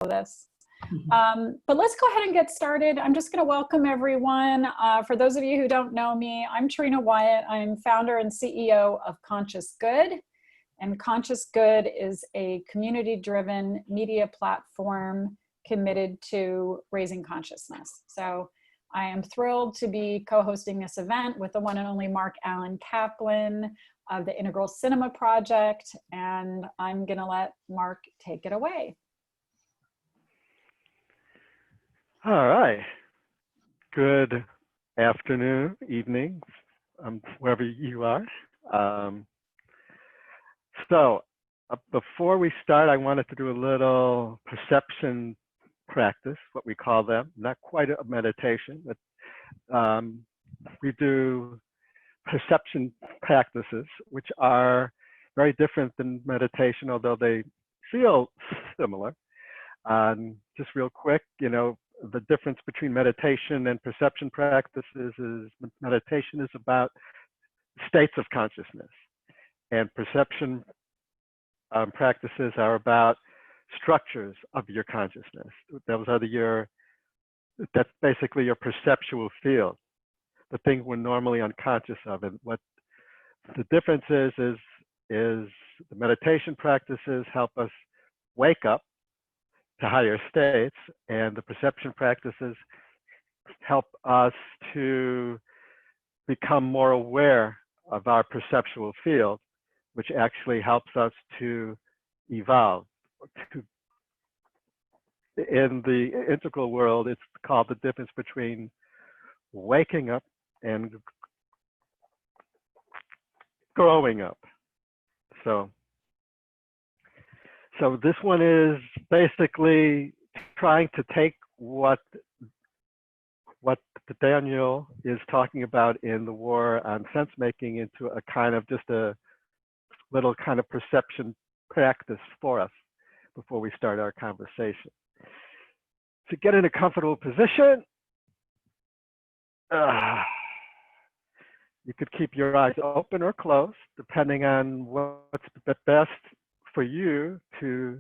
this. But let's go ahead and get started. I'm just going to welcome everyone. For those of you who don't know me, I'm Trina Wyatt. I'm founder and CEO of Conscious Good. And Conscious Good is a community-driven media platform committed to raising consciousness. So I am thrilled to be co-hosting this event with the one and only Mark Allen Kaplan of the Integral Cinema Project. And I'm going to let Mark take it away. All right. Good afternoon, evening, wherever you are. Before we start, I wanted to do a little perception practice, what we call them. Not quite a meditation, but we do perception practices, which are very different than meditation, although they feel similar. Just real quick, the difference between meditation and perception practices is meditation is about states of consciousness, and perception practices are about structures of your consciousness. Those are that's basically your perceptual field, the thing we're normally unconscious of. And what the difference is the meditation practices help us wake up to higher states, and the perception practices help us to become more aware of our perceptual field, which actually helps us to evolve. In the integral world, it's called the difference between waking up and growing up. So this one is basically trying to take what Daniel is talking about in the war on sense-making into a kind of just a little kind of perception practice for us before we start our conversation. To get in a comfortable position, you could keep your eyes open or closed, depending on what's the best for you to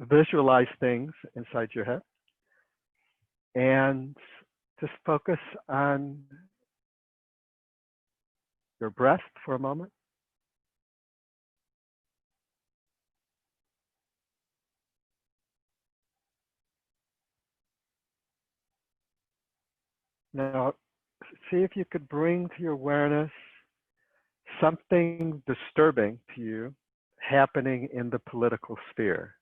visualize things inside your head, and just focus on your breath for a moment. Now, see if you could bring to your awareness something disturbing to you happening in the political sphere.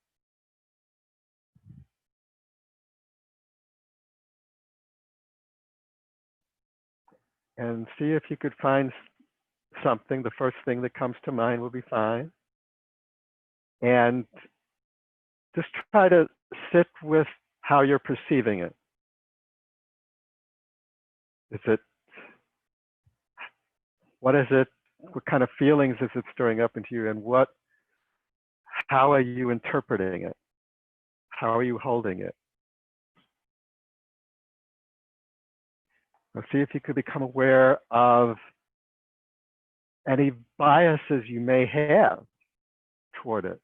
And see if you could find something. The first thing that comes to mind will be fine. And just try to sit with how you're perceiving it. What is it? What kind of feelings is it stirring up into you, and how are you interpreting it? How are you holding it? Now see if you could become aware of any biases you may have toward it.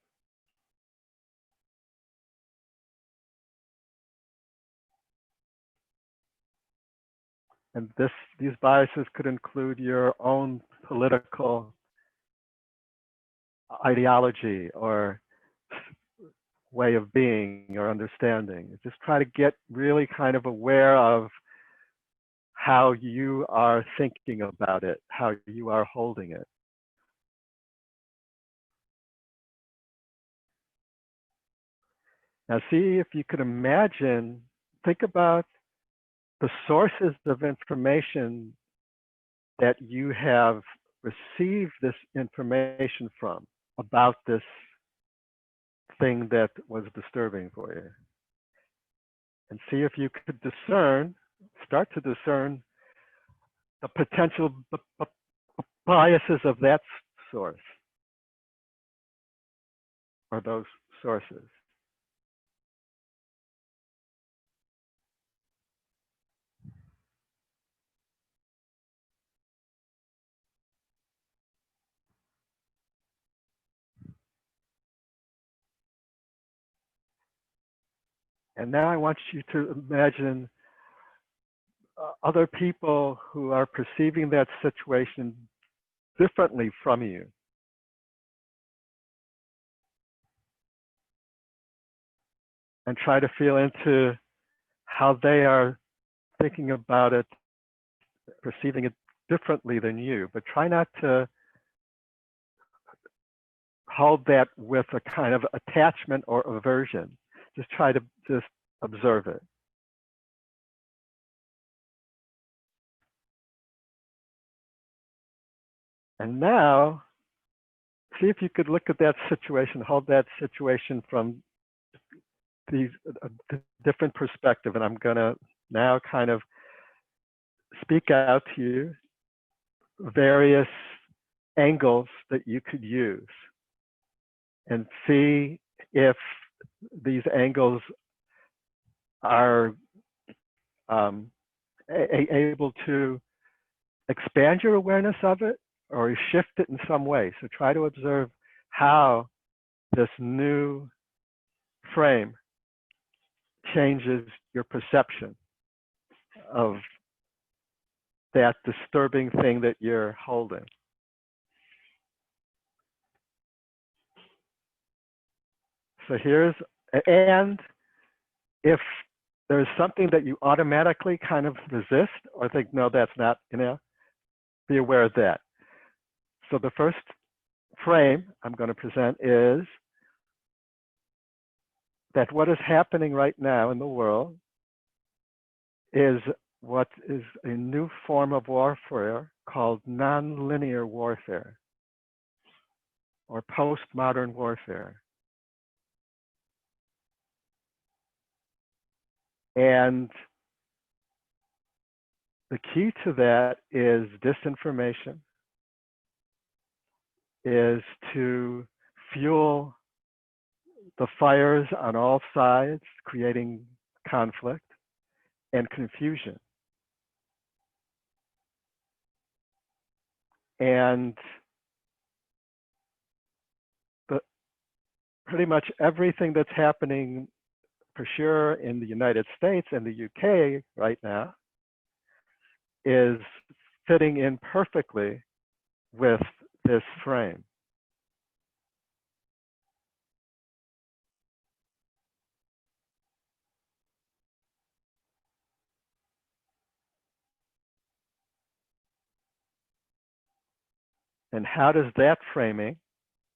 And these biases could include your own political ideology or way of being or understanding. Just try to get really kind of aware of how you are thinking about it, how you are holding it. Now see if you could imagine, think about the sources of information that you have received this information from about this thing that was disturbing for you. And see if you could start to discern the potential biases of that source or those sources. And now I want you to imagine other people who are perceiving that situation differently from you. And try to feel into how they are thinking about it, perceiving it differently than you. But try not to hold that with a kind of attachment or aversion. Just try to just observe it. And now, see if you could look at that situation, hold that situation from these different perspective. And I'm going to now kind of speak out to you various angles that you could use and see if these angles are able to expand your awareness of it or shift it in some way. So try to observe how this new frame changes your perception of that disturbing thing that you're holding. So here's, and if there's something that you automatically kind of resist or think, no, that's not, be aware of that. So the first frame I'm going to present is that what is happening right now in the world is what is a new form of warfare called nonlinear warfare or postmodern warfare. And the key to that is disinformation, is to fuel the fires on all sides, creating conflict and confusion. And pretty much everything that's happening for sure in the United States and the UK right now is fitting in perfectly with this frame. And how does that framing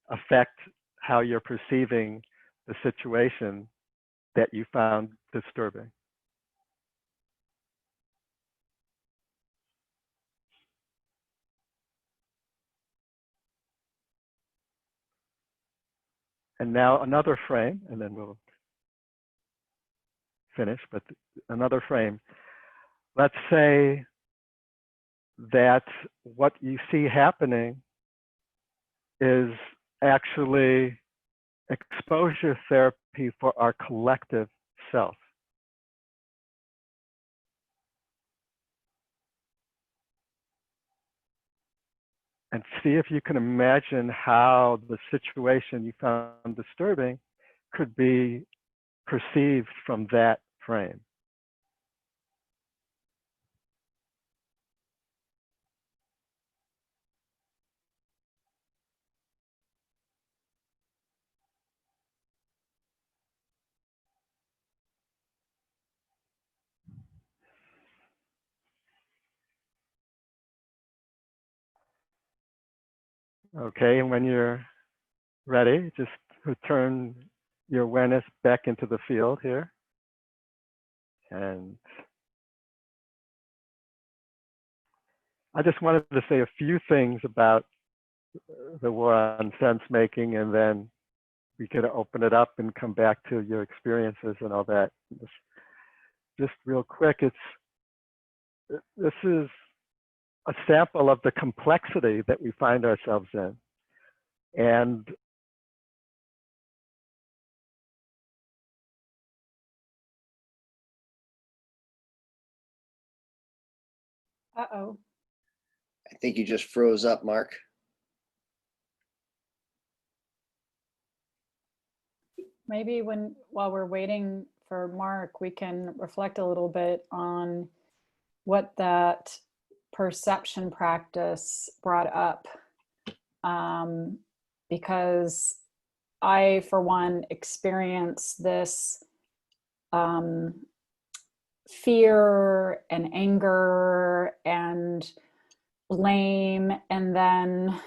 affect how you're perceiving the situation that you found disturbing? And now another frame, and then we'll finish, but another frame. Let's say that what you see happening is actually exposure therapy for our collective self. And see if you can imagine how the situation you found disturbing could be perceived from that frame. Okay, and when you're ready, just return your awareness back into the field here. And I just wanted to say a few things about the war on sense making, and then we could open it up and come back to your experiences and all that. Just real quick, this is a sample of the complexity that we find ourselves in. And Uh-oh. I think you just froze up, Mark. Maybe while we're waiting for Mark, we can reflect a little bit on what that perception practice brought up. Because I, for one, experienced this fear and anger and blame. And then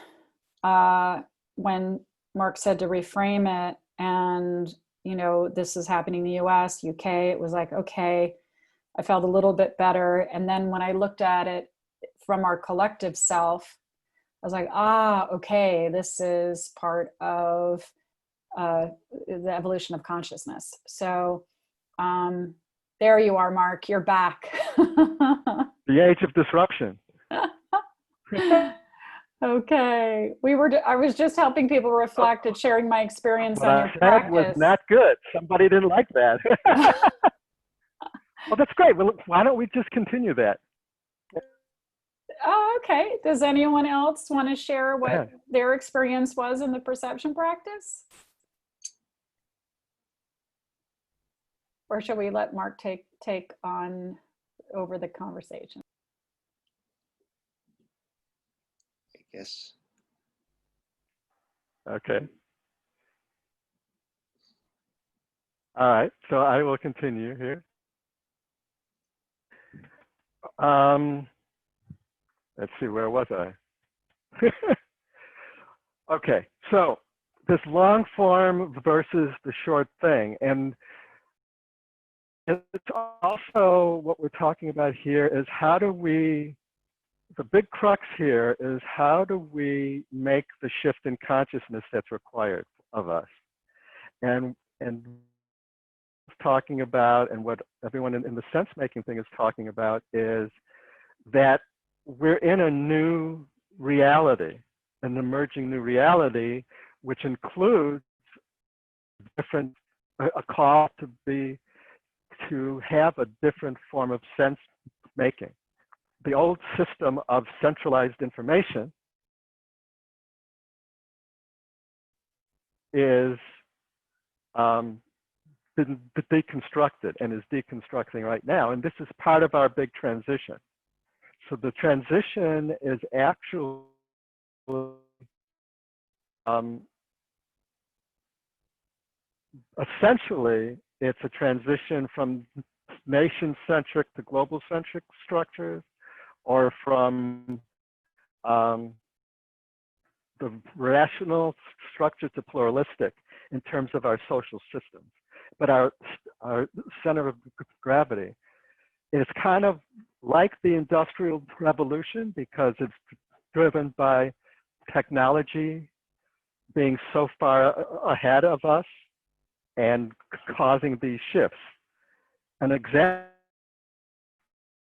when Mark said to reframe it, and, you know, this is happening in the US, UK, it was like, okay, I felt a little bit better. And then when I looked at it from our collective self, I was like, okay, this is part of the evolution of consciousness. So there you are, Mark, you're back. The age of disruption. Okay, I was just helping people reflect and sharing my experience What on I your said practice. was not good. Somebody didn't like that. Well, that's great. Well, why don't we just continue that? Oh, okay. Does anyone else want to share what their experience was in the perception practice? Or should we let Mark take on over the conversation? I guess. Okay. All right. So I will continue here. Let's see, where was I? Okay. So this long form versus the short thing. And it's also what we're talking about here is how do we, the big crux here is how do we make the shift in consciousness that's required of us? And talking about, and what everyone in the sense-making thing is talking about, is that we're in a new reality, an emerging new reality, which includes a call to have a different form of sense making. The old system of centralized information is been deconstructed and is deconstructing right now. And this is part of our big transition. So the transition is actually essentially, it's a transition from nation-centric to global-centric structures, or from the rational structure to pluralistic in terms of our social systems. But our center of gravity is kind of like the Industrial Revolution, because it's driven by technology being so far ahead of us and causing these shifts. An example,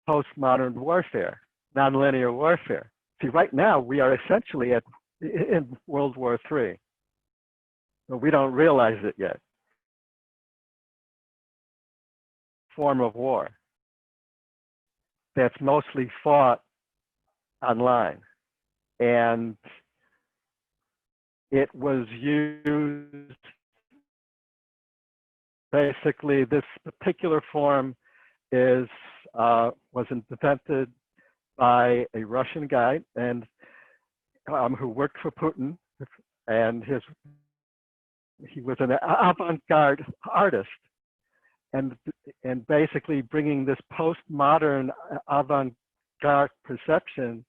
postmodern warfare, nonlinear warfare. See, right now we are essentially in World War III. But we don't realize it yet. Form of war that's mostly fought online. And it was used, basically this particular form was invented by a Russian guy and who worked for Putin, and he was an avant-garde artist, and basically bringing this postmodern avant-garde perception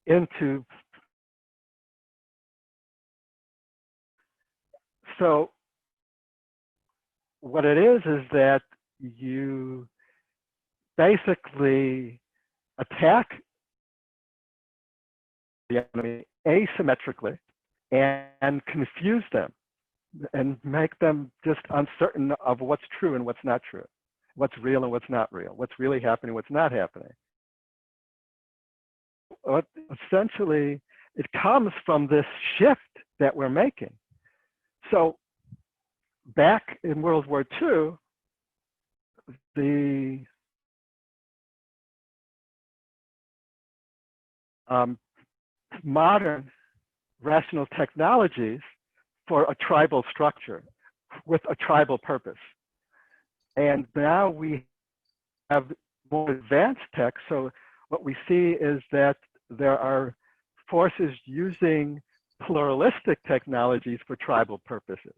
into. So what it is that you basically attack the enemy asymmetrically and confuse them and make them just uncertain of what's true and what's not true, what's real and what's not real, what's really happening, what's not happening. Essentially, it comes from this shift that we're making. So back in World War II, the modern rational technologies for a tribal structure with a tribal purpose. And now we have more advanced tech. So what we see is that there are forces using pluralistic technologies for tribal purposes.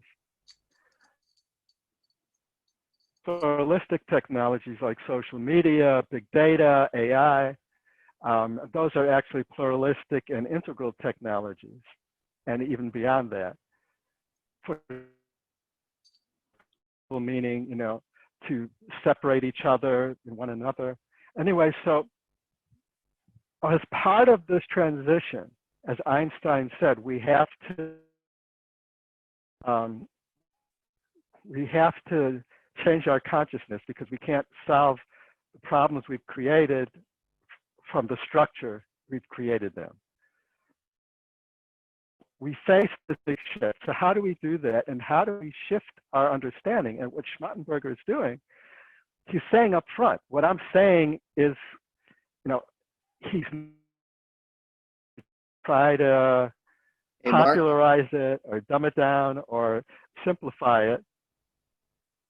Pluralistic technologies like social media, big data, AI, those are actually pluralistic and integral technologies, and even beyond that. For meaning, to separate each other and one another. Anyway, so as part of this transition, as Einstein said, we have to change our consciousness because we can't solve the problems we've created from the structure we've created them. We face this big shift. So how do we do that? And how do we shift our understanding? And what Schmachtenberger is doing, he's saying up front, what I'm saying is, he's try to popularize it or dumb it down or simplify it.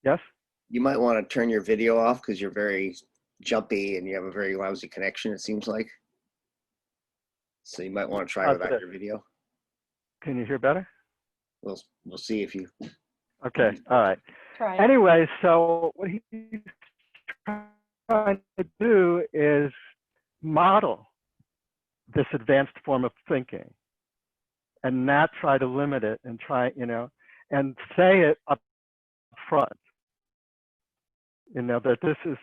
Yes? You might want to turn your video off because you're very jumpy and you have a very lousy connection, it seems like. So you might want to try without your video. Can you hear better? We'll see if you. Okay, all right. Try. Anyway, so what he's trying to do is model this advanced form of thinking and not try to limit it and try, and say it up front, that this is,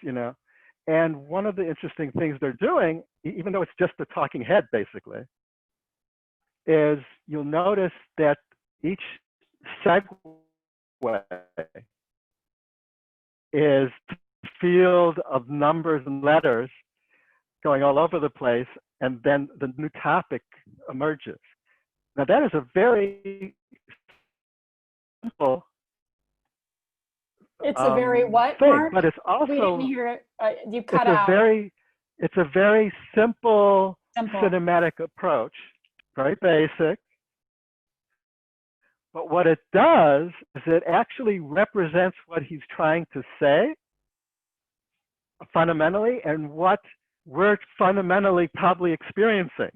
and one of the interesting things they're doing, even though it's just a talking head, basically, is you'll notice that each segue is a field of numbers and letters going all over the place, and then the new topic emerges. Now that is a very simple It's a very what, thing, Mark? but it's also, we didn't hear it. You cut it's out. It's a very simple cinematic approach, very basic. But what it does is it actually represents what he's trying to say fundamentally and what we're fundamentally probably experiencing.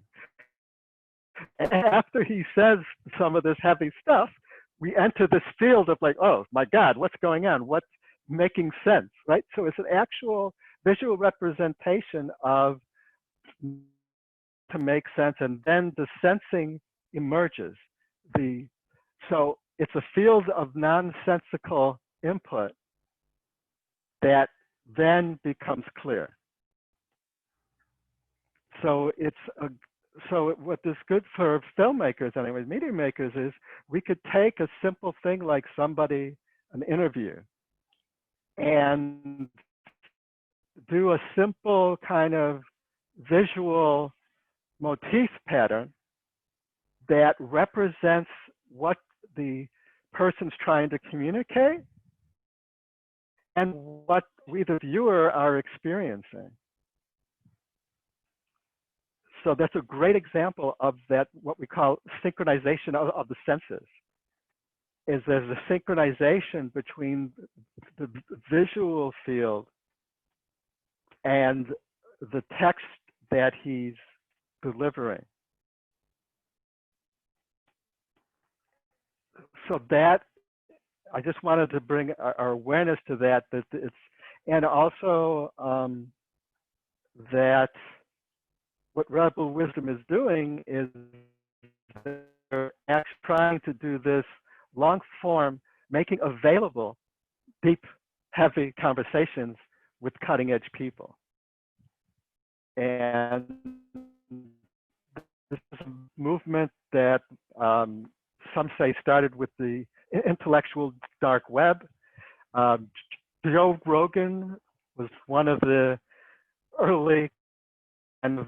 And after he says some of this heavy stuff, we enter this field of like, oh my God, what's going on? What's making sense, right? So it's an actual visual representation of to make sense, and then the sensing emerges. So it's a field of nonsensical input that then becomes clear. So so what is good for filmmakers, anyways, media makers, is we could take a simple thing like an interview, and do a simple kind of visual motif pattern that represents what the person's trying to communicate and what we, the viewer, are experiencing. So that's a great example of that, what we call synchronization of the senses. Is there's a synchronization between the visual field and the text that he's delivering. So that, I just wanted to bring our awareness to that it's, and also that what Rebel Wisdom is doing is they're actually trying to do this long form, making available deep, heavy conversations with cutting edge people. And this is a movement that some say started with the intellectual dark web. Joe Rogan was one of the early kind of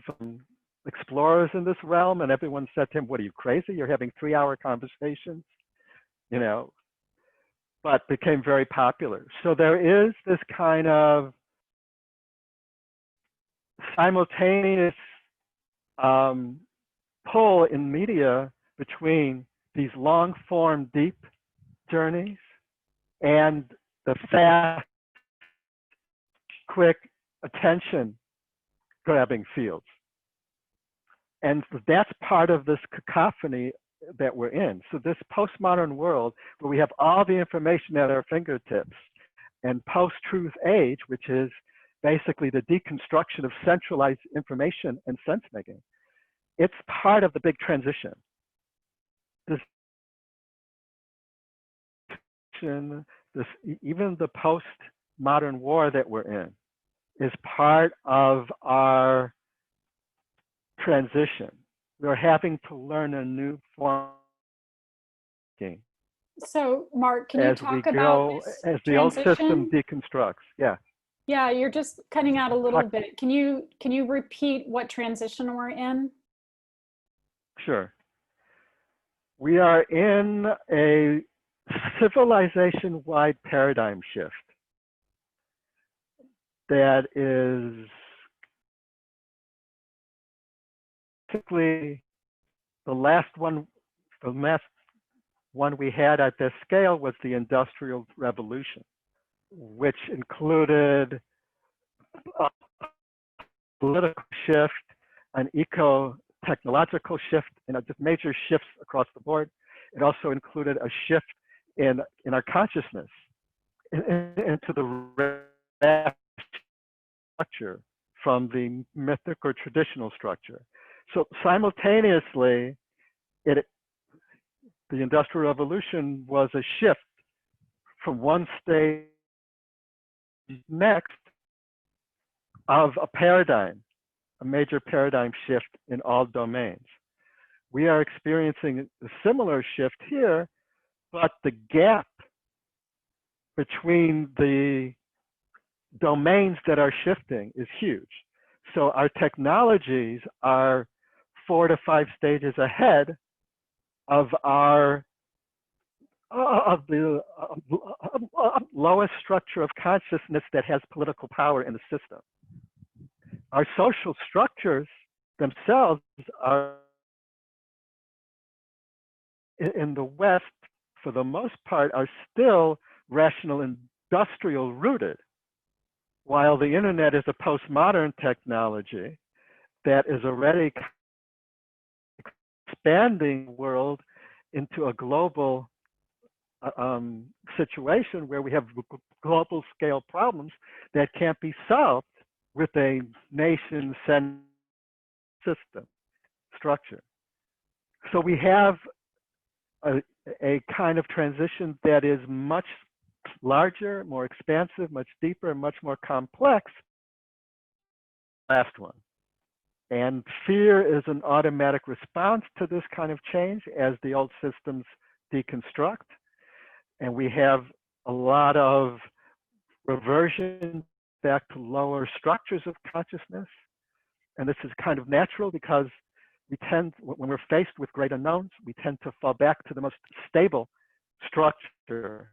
explorers in this realm, and everyone said to him, what are you, crazy? You're having 3-hour conversations, but became very popular. So there is this kind of simultaneous pull in media between these long form deep journeys and the fast quick attention grabbing fields. And that's part of this cacophony that we're in. So this postmodern world where we have all the information at our fingertips, and post-truth age, which is basically the deconstruction of centralized information and sense making, it's part of the big transition. Even the post-modern war that we're in is part of our transition. We're having to learn a new form of thinking. So, Mark, can you As talk we about go, this as the old system transition? deconstructs. Yeah. Yeah, you're just cutting out a little bit. Can you repeat what transition we're in? Sure. We are in a civilization-wide paradigm shift that is typically the last one we had at this scale was the Industrial Revolution, which included a political shift, an eco-technological shift, and just major shifts across the board. It also included a shift in our consciousness into the structure from the mythic or traditional structure. So simultaneously, the Industrial Revolution was a shift from one stage next of a paradigm, a major paradigm shift in all domains. We are experiencing a similar shift here, but the gap between the domains that are shifting is huge. So our technologies are 4 to 5 stages ahead of our the lowest structure of consciousness that has political power in the system. Our social structures themselves are, in the West, for the most part, are still rational industrial rooted, while the internet is a postmodern technology that is already expanding the world into a global situation where we have global scale problems that can't be solved with a nation system structure. So we have a kind of transition that is much larger, more expansive, much deeper, and much more complex. Last one. And fear is an automatic response to this kind of change as the old systems deconstruct. And we have a lot of reversion back to lower structures of consciousness. And this is kind of natural because we tend, when we're faced with great unknowns, we tend to fall back to the most stable structure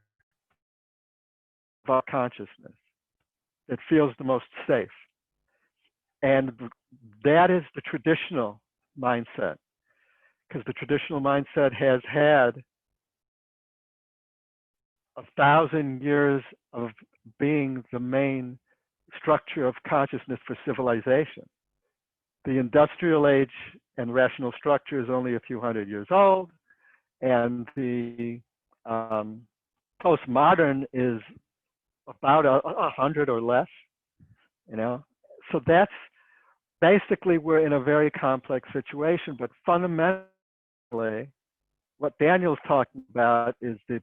of our consciousness. It feels the most safe. And that is the traditional mindset, because the traditional mindset has had 1,000 years of being the main structure of consciousness for civilization. The industrial age and rational structure is only a few hundred years old, and the postmodern is about 100 or less, you know. So that's basically, we're in a very complex situation, but fundamentally, what Daniel's talking about is the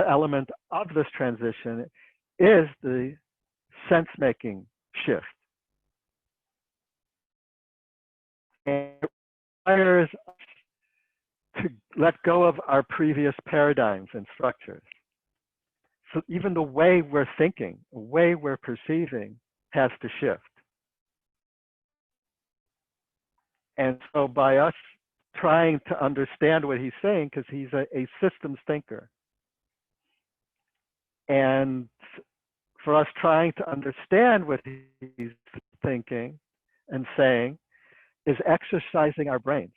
element of this transition is the sense-making shift. And it requires us to let go of our previous paradigms and structures. So even the way we're thinking, the way we're perceiving has to shift. And so by us trying to understand what he's saying, because he's a systems thinker, and for us trying to understand what he's thinking and saying is exercising our brains.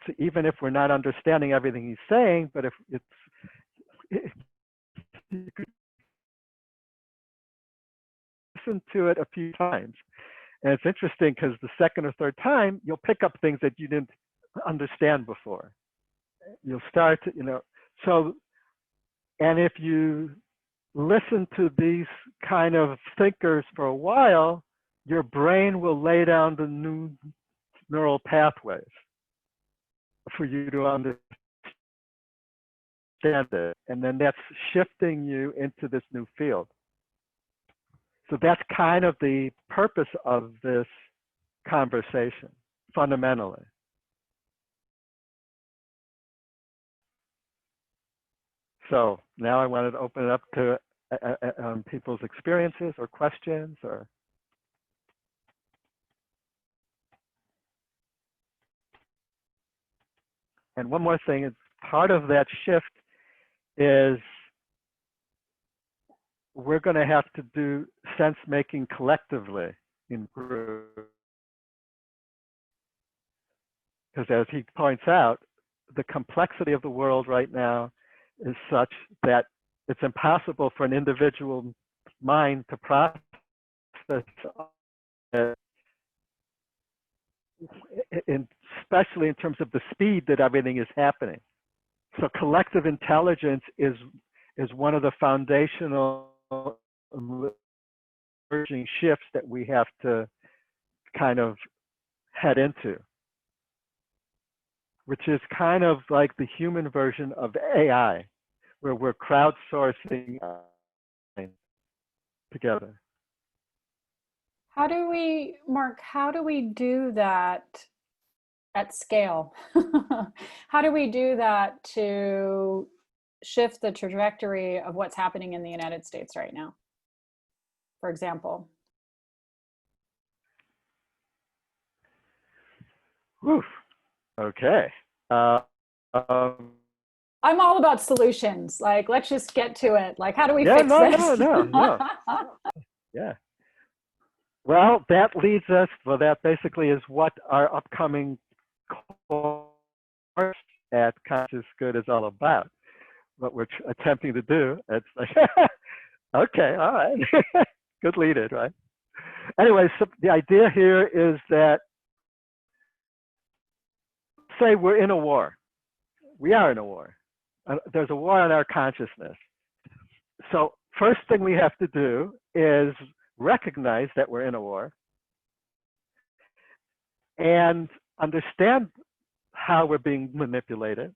So even if we're not understanding everything he's saying, but if you could listen to it a few times. And it's interesting because the second or third time, you'll pick up things that you didn't understand before. You'll start to, so, and if you listen to these kind of thinkers for a while, your brain will lay down the new neural pathways for you to understand it. And then that's shifting you into this new field. So that's kind of the purpose of this conversation, fundamentally. So now I wanted to open it up to people's experiences or questions or. And one more thing is part of that shift is we're going to have to do sense making collectively in groups. Because as he points out, the complexity of the world right now is such that it's impossible for an individual mind to process it, especially in terms of the speed that everything is happening. So collective intelligence is one of the foundational emerging shifts that we have to kind of head into, which is kind of like the human version of AI, where we're crowdsourcing together. How do we, Mark, how do we do that at scale? How do we do that to shift the trajectory of what's happening in the United States right now, for example? Whew. Okay. I'm all about solutions. Like, let's just get to it. Like, how do we fix this? No. Yeah. Well, that leads us, well, that basically is what our upcoming course at Conscious Good is all about. What we're attempting to do. It's like, okay, all right. Good lead in, right? Anyway, so the idea here is that, say we're in a war. We are in a war. There's a war on our consciousness. So first thing we have to do is recognize that we're in a war and understand how we're being manipulated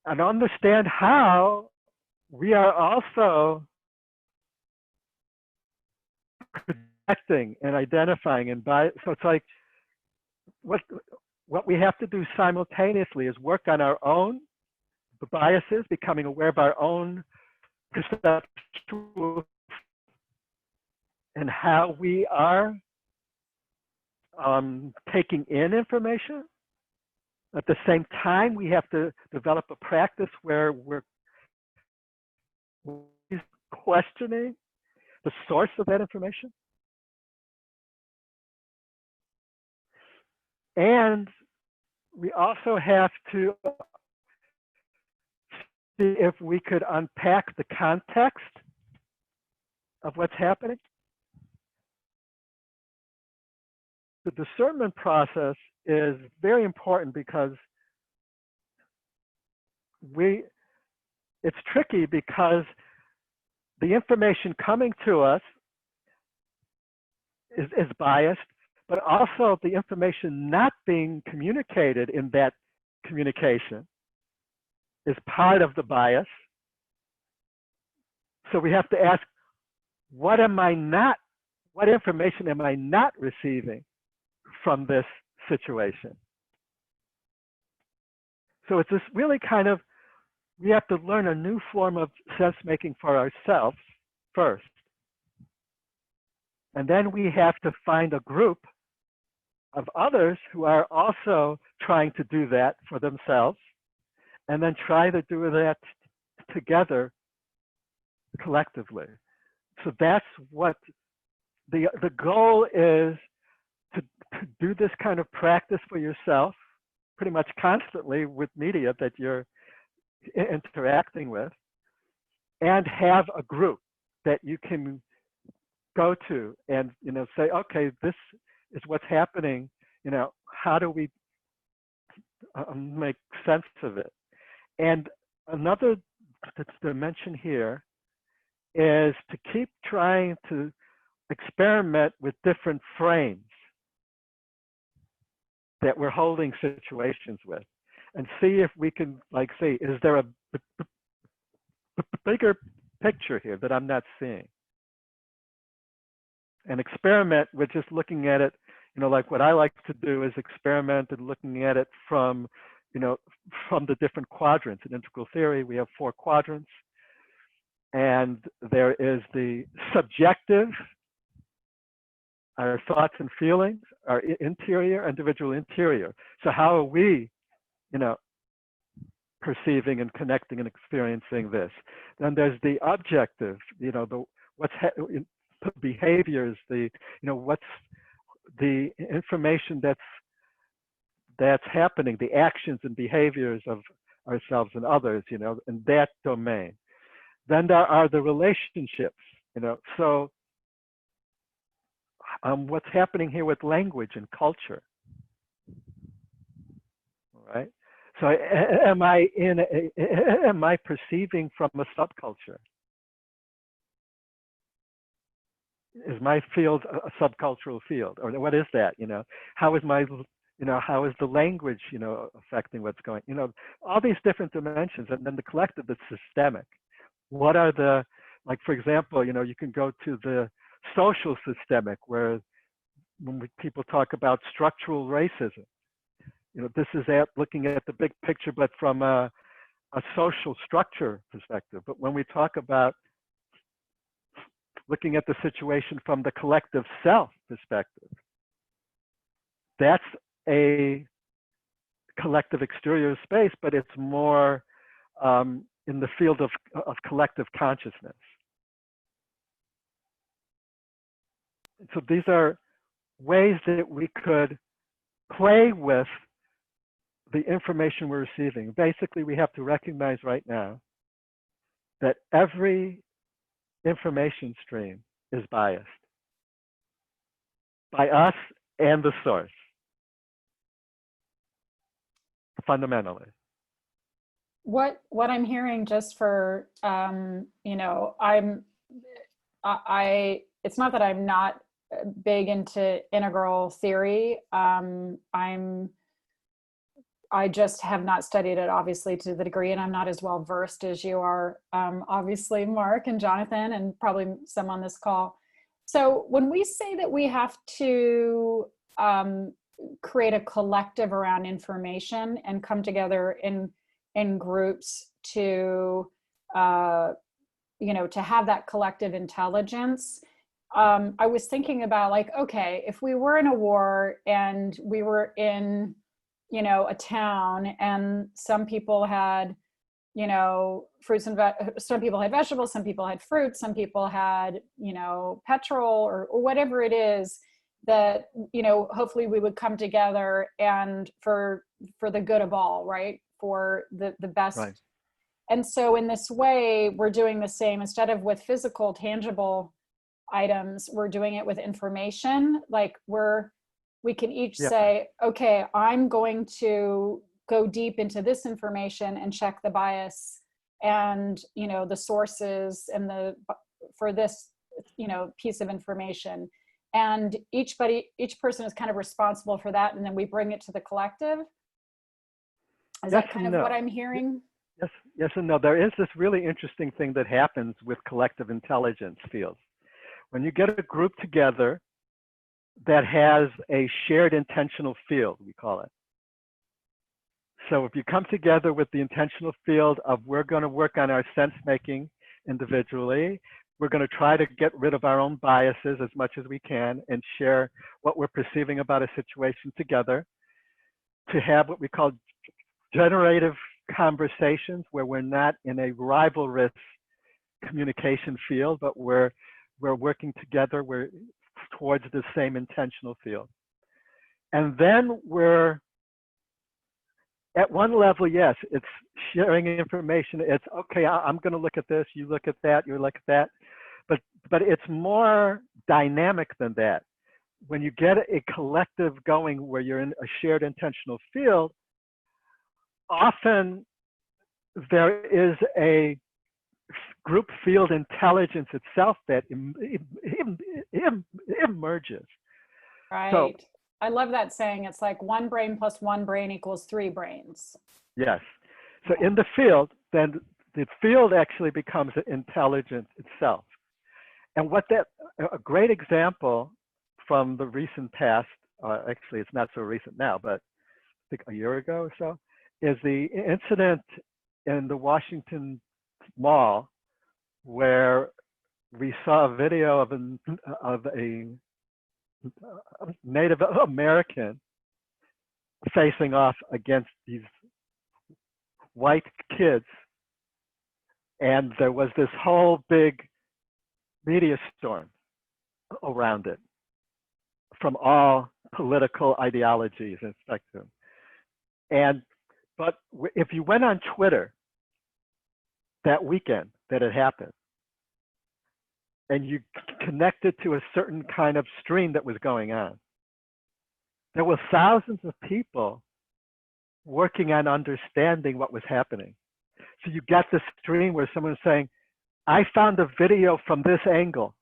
and understand how we are also projecting and identifying and so it's like what we have to do simultaneously is work on our own biases, becoming aware of our own perceptual and how we are taking in information. At the same time, we have to develop a practice where we're questioning the source of that information. And we also have to see if we could unpack the context of what's happening. The discernment process is very important because it's tricky because the information coming to us is biased, but also the information not being communicated in that communication is part of the bias. So we have to ask, what information am I not receiving from this situation? So it's this really kind of, we have to learn a new form of sense making for ourselves first. And then we have to find a group of others who are also trying to do that for themselves, and then try to do that together collectively. So that's what the goal is, to do this kind of practice for yourself pretty much constantly with media that you're interacting with, and have a group that you can go to and, say, okay, this is what's happening. How do we make sense of it? And another dimension here is to keep trying to experiment with different frames that we're holding situations with, and see if we can, say, is there a bigger picture here that I'm not seeing? And experiment with just looking at it, like what I like to do is experiment and looking at it from, from the different quadrants. In integral theory, we have 4 quadrants, and there is the subjective, our thoughts and feelings, our interior, individual interior. So how are we, perceiving and connecting and experiencing this? Then there's the objective, what's behaviors, what's the information that's happening, the actions and behaviors of ourselves and others, in that domain. Then there are the relationships, so what's happening here with language and culture, all right? So am I perceiving from a subculture? Is my field a subcultural field, or what is that? How is how is the language, affecting what's going? All these different dimensions, and then the collective is systemic. What are the, for example, you can go to the social systemic, where when people talk about structural racism, this is looking at the big picture, but from a social structure perspective. But when we talk about looking at the situation from the collective self perspective, that's a collective exterior space, but it's more in the field of collective consciousness. So these are ways that we could play with the information we're receiving. Basically, we have to recognize right now that every information stream is biased by us and the source, fundamentally. What I'm hearing, just for it's not that I'm not big into integral theory. I just have not studied it, obviously, to the degree, and I'm not as well versed as you are, obviously, Mark and Jonathan, and probably some on this call. So when we say that we have to create a collective around information and come together in groups to, to have that collective intelligence, I was thinking about, okay, if we were in a war and we were in, a town, and some people had, fruits and some people had vegetables, some people had fruit, some people had, petrol or whatever it is, that, hopefully we would come together and for the good of all, right? For the best. Right. And so in this way, we're doing the same. Instead of with physical, tangible items, we're doing it with information. We can each say, okay, I'm going to go deep into this information and check the bias and, the sources and for this, piece of information. And each person is kind of responsible for that. And then we bring it to the collective. Is that kind of what I'm hearing? Yes and no. There is this really interesting thing that happens with collective intelligence fields. When you get a group together that has a shared intentional field, we call it. So if you come together with the intentional field of we're going to work on our sense making individually, we're going to try to get rid of our own biases as much as we can and share what we're perceiving about a situation together, to have what we call generative conversations where we're not in a rivalrous communication field, but we're working together, we're towards the same intentional field. And then we're at one level, yes, it's sharing information. It's okay, I'm going to look at this, you look at that, you look at that. But it's more dynamic than that. When you get a collective going where you're in a shared intentional field, often there is a group field intelligence itself that emerges. Right. So, I love that saying. It's like 1 brain plus 1 brain equals 3 brains. yes. So in the field, then the field actually becomes intelligence itself. And what that, a great example from the recent past, actually it's not so recent now, but I think a year ago or so, is the incident in the Washington Mall where we saw a video of a Native American facing off against these white kids. And there was this whole big media storm around it from all political ideologies and spectrum. But if you went on Twitter that weekend that it happened, and you connected to a certain kind of stream that was going on, there were thousands of people working on understanding what was happening. So you got this stream where someone was saying, I found a video from this angle.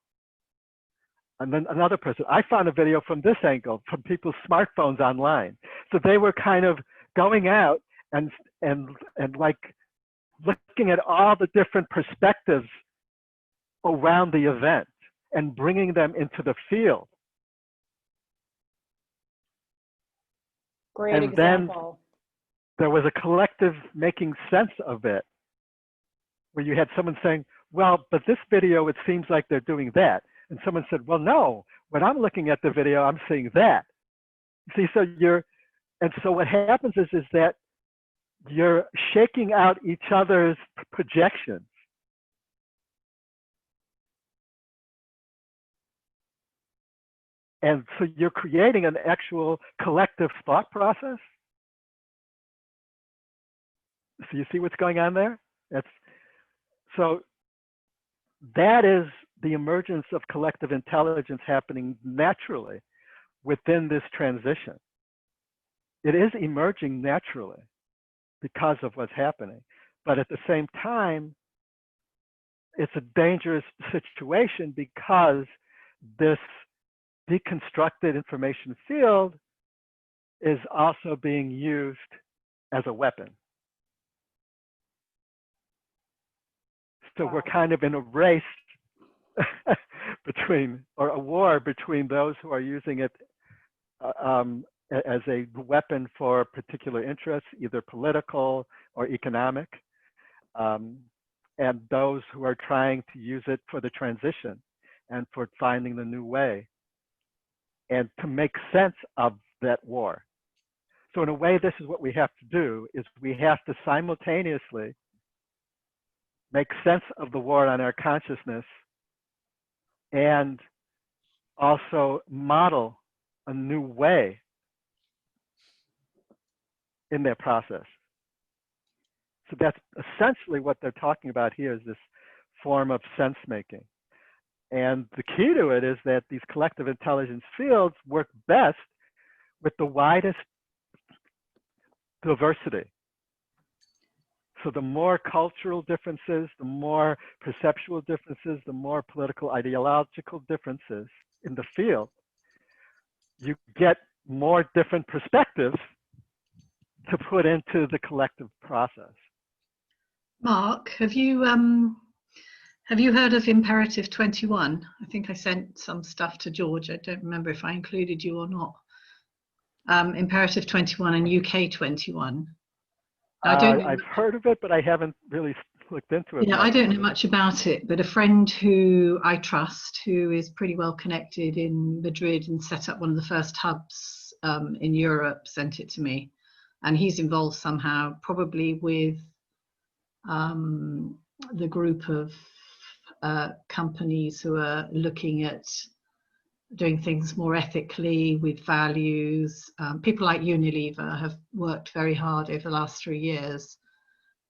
And then another person, I found a video from this angle from people's smartphones online. So they were kind of going out and like looking at all the different perspectives around the event and bringing them into the field. Great example. Then there was a collective making sense of it, where you had someone saying, well, but this video, it seems like they're doing that. And someone said, well, no, when I'm looking at the video, I'm seeing that. See, so so what happens is that you're shaking out each other's projections. And so you're creating an actual collective thought process. So you see what's going on there? So that is the emergence of collective intelligence happening naturally within this transition. It is emerging naturally because of what's happening. But at the same time, it's a dangerous situation because this deconstructed information field is also being used as a weapon. So we're kind of in a race or a war between those who are using it as a weapon for particular interests, either political or economic, and those who are trying to use it for the transition and for finding the new way and to make sense of that war. So in a way, this is what we have to do, is we have to simultaneously make sense of the war on our consciousness and also model a new way in their process. So that's essentially what they're talking about here, is this form of sense making. And the key to it is that these collective intelligence fields work best with the widest diversity. So the more cultural differences, the more perceptual differences, the more political ideological differences in the field, you get more different perspectives to put into the collective process. Mark, have you heard of Imperative 21? I think I sent some stuff to George. I don't remember if I included you or not. Imperative 21 and UK 21. I've heard of it, but I haven't really looked into it. Yeah, I don't know much about it, but a friend who I trust, who is pretty well connected in Madrid and set up one of the first hubs in Europe, sent it to me. And he's involved somehow, probably with the group of companies who are looking at doing things more ethically with values. People like Unilever have worked very hard over the last 3 years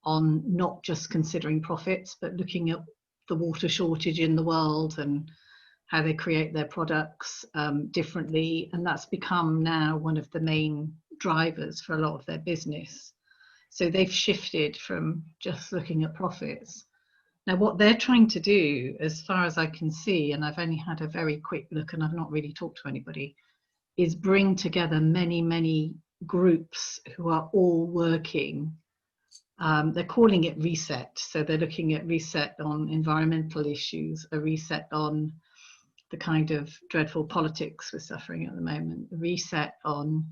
on not just considering profits, but looking at the water shortage in the world and how they create their products differently, and that's become now one of the main drivers for a lot of their business. So they've shifted from just looking at profits. Now, what they're trying to do, as far as I can see, and I've only had a very quick look and I've not really talked to anybody, is bring together many, many groups who are all working. They're calling it reset. So they're looking at reset on environmental issues, a reset on the kind of dreadful politics we're suffering at the moment, a reset on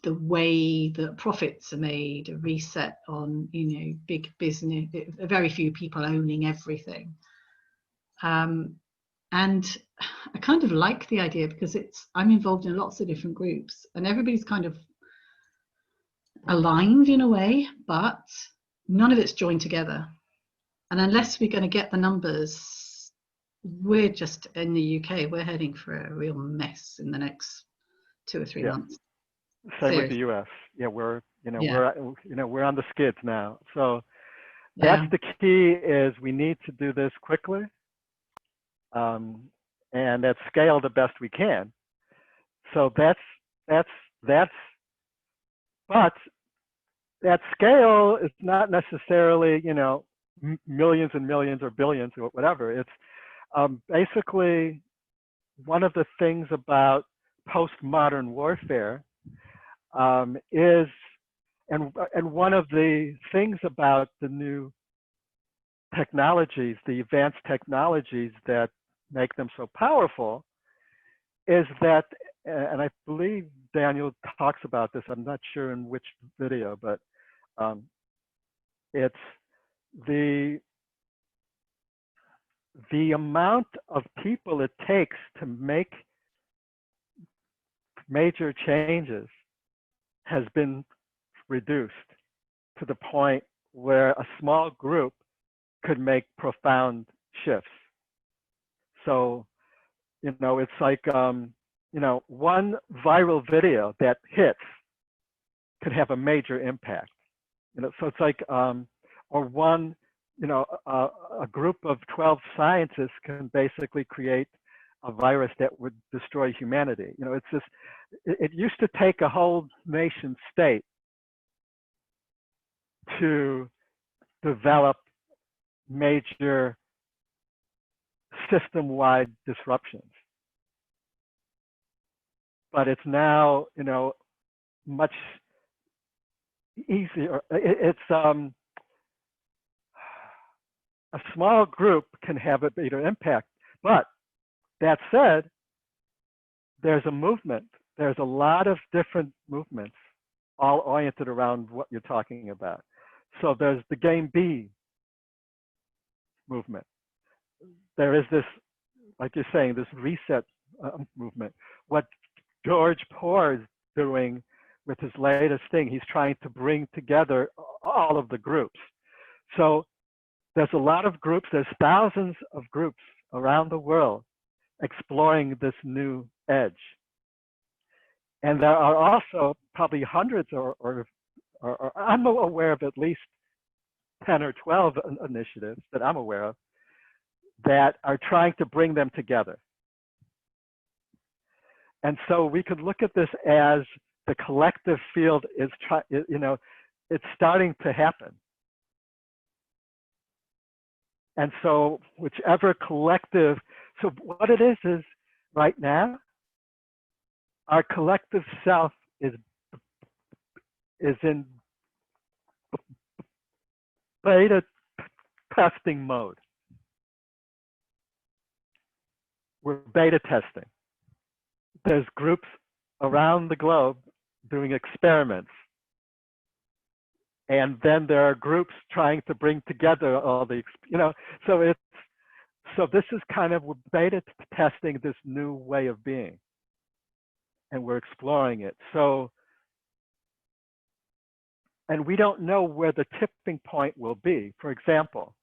the way that profits are made, a reset on, you know, big business, very few people owning everything. And I kind of like the idea because I'm involved in lots of different groups and everybody's kind of aligned in a way, but none of it's joined together. And unless we're going to get the numbers, we're just in the UK, we're heading for a real mess in the next 2 or 3 months. Same with the US. Yeah, we're on the skids now. So that's the key, is we need to do this quickly and at scale the best we can. So that's but that scale is not necessarily, you know, millions and millions or billions or whatever. It's basically one of the things about postmodern warfare is, and one of the things about the new technologies, the advanced technologies that make them so powerful, is that, and I believe Daniel talks about this, I'm not sure in which video, but it's the amount of people it takes to make major changes has been reduced to the point where a small group could make profound shifts. So, you know, it's like, you know, one viral video that hits could have a major impact. You know, so it's like, or one, you know, a group of 12 scientists can basically create a virus that would destroy humanity. You know, it's just, it used to take a whole nation state to develop major system-wide disruptions. But it's now, you know, much easier. It's a small group can have a bigger impact. But that said, there's a movement. There's a lot of different movements, all oriented around what you're talking about. So there's the Game B movement. There is this, like you're saying, this reset movement. What George Poor is doing with his latest thing, he's trying to bring together all of the groups. So there's a lot of groups, there's thousands of groups around the world exploring this new edge. And there are also probably hundreds or I'm aware of at least 10 or 12 initiatives that I'm aware of that are trying to bring them together. And so we could look at this as the collective field is, you know, it's starting to happen. And so whichever collective, so what it is right now, our collective self is in beta testing mode. We're beta testing. There's groups around the globe doing experiments. And then there are groups trying to bring together all the, you know, so this is kind of, we're beta testing this new way of being. And we're exploring it. So, and we don't know where the tipping point will be. For example,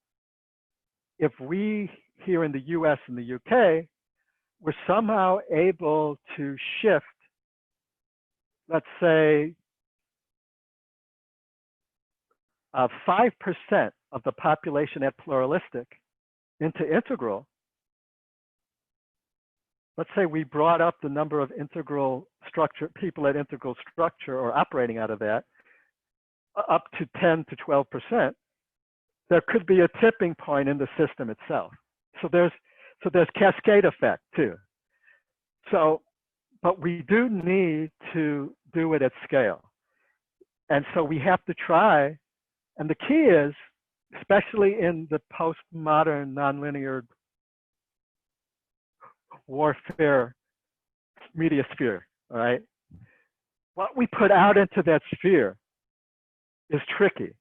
if we here in the US and the UK, we're somehow able to shift, let's say, 5% of the population at pluralistic into integral, let's say we brought up the number of integral structure, people at integral structure or operating out of that up to 10 to 12%, there could be a tipping point in the system itself. So there's cascade effect too. So, but we do need to do it at scale. And so we have to try, and the key is, especially in the postmodern nonlinear warfare media sphere, all right? What we put out into that sphere is tricky,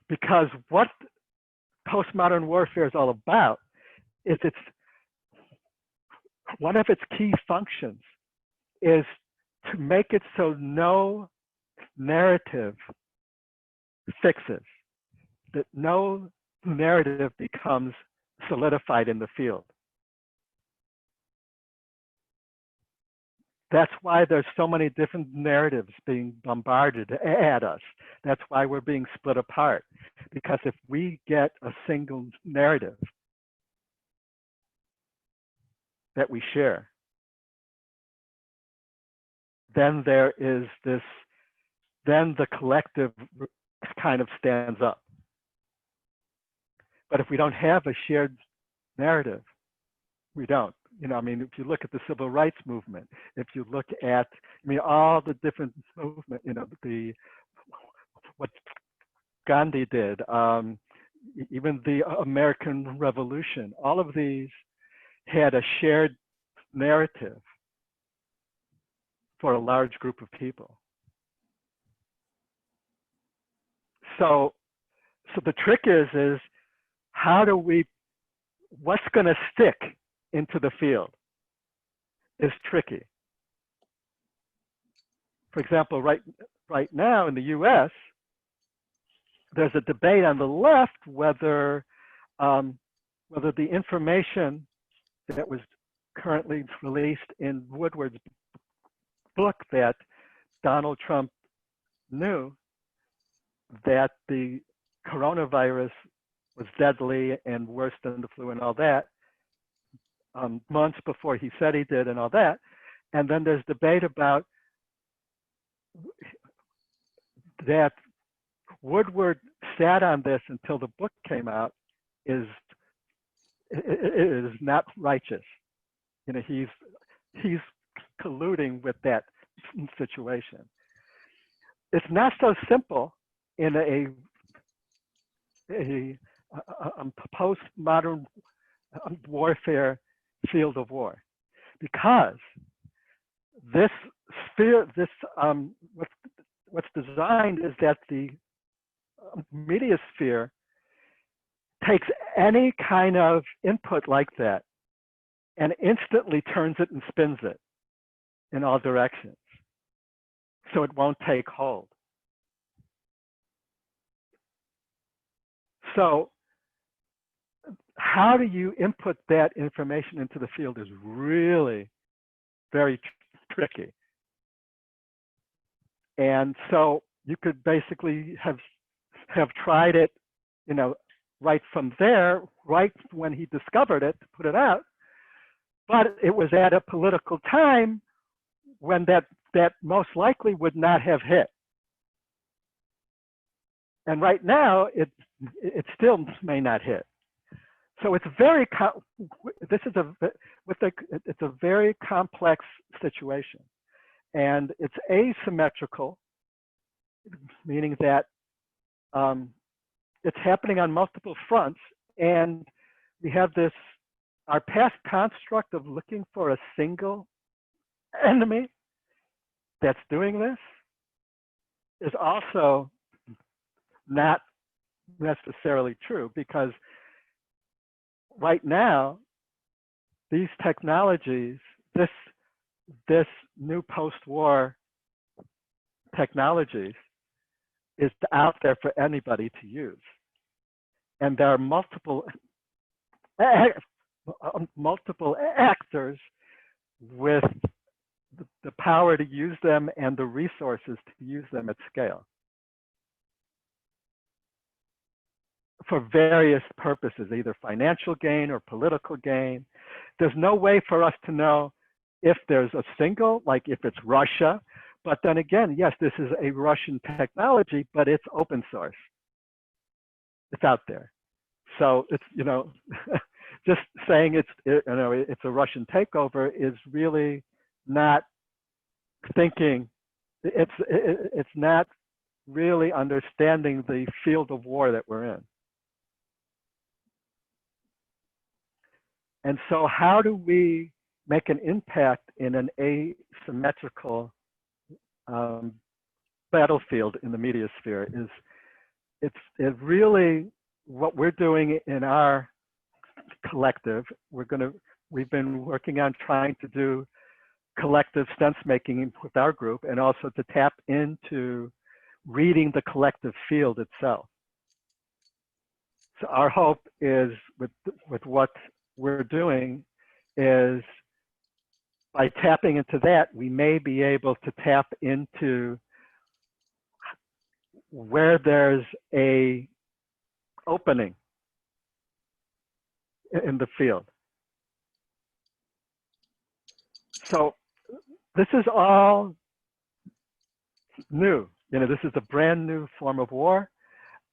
because what postmodern warfare is all about is one of its key functions is to make it so no narrative fixes, that no narrative becomes solidified in the field. That's why there's so many different narratives being bombarded at us. That's why we're being split apart. Because if we get a single narrative that we share, then there is this, then the collective kind of stands up. But if we don't have a shared narrative, we don't. You know, I mean, if you look at the civil rights movement, if you look at, I mean, all the different movement, you know, what Gandhi did, even the American Revolution, all of these had a shared narrative for a large group of people. So the trick is how do we, what's going to stick into the field is tricky. For example, right now in the US, there's a debate on the left whether the information that was currently released in Woodward's book that Donald Trump knew that the coronavirus was deadly and worse than the flu and all that, months before he said he did and all that. And then there's debate about that Woodward sat on this until the book came out is not righteous. You know, he's colluding with that situation. It's not so simple in a postmodern warfare field of war, because this sphere, what's designed is that the media sphere takes any kind of input like that and instantly turns it and spins it in all directions, so it won't take hold. So how do you input that information into the field is really very tricky. And so you could basically have tried it, you know, right from there, right when he discovered it, to put it out. But it was at a political time when that most likely would not have hit. And right now, it still may not hit. So it's very, it's a very complex situation, and it's asymmetrical, meaning that it's happening on multiple fronts, and we have this, our past construct of looking for a single enemy that's doing this is also not necessarily true, because right now, these technologies, this new post-war technologies is out there for anybody to use. And there are multiple actors with the power to use them and the resources to use them at scale. for various purposes, either financial gain or political gain. There's no way for us to know if there's a single, like if it's Russia, but then again, yes, this is a Russian technology, but it's open source. It's out there. So it's, you know, just saying it's a Russian takeover is really not thinking, it's not really understanding the field of war that we're in. And so how do we make an impact in an asymmetrical battlefield in the media sphere? It's really what we're doing in our collective. We've been working on trying to do collective sense making with our group, and also to tap into reading the collective field itself. So our hope is with what we're doing is by tapping into that, we may be able to tap into where there's a opening in the field. So this is all new. You know, this is a brand new form of war,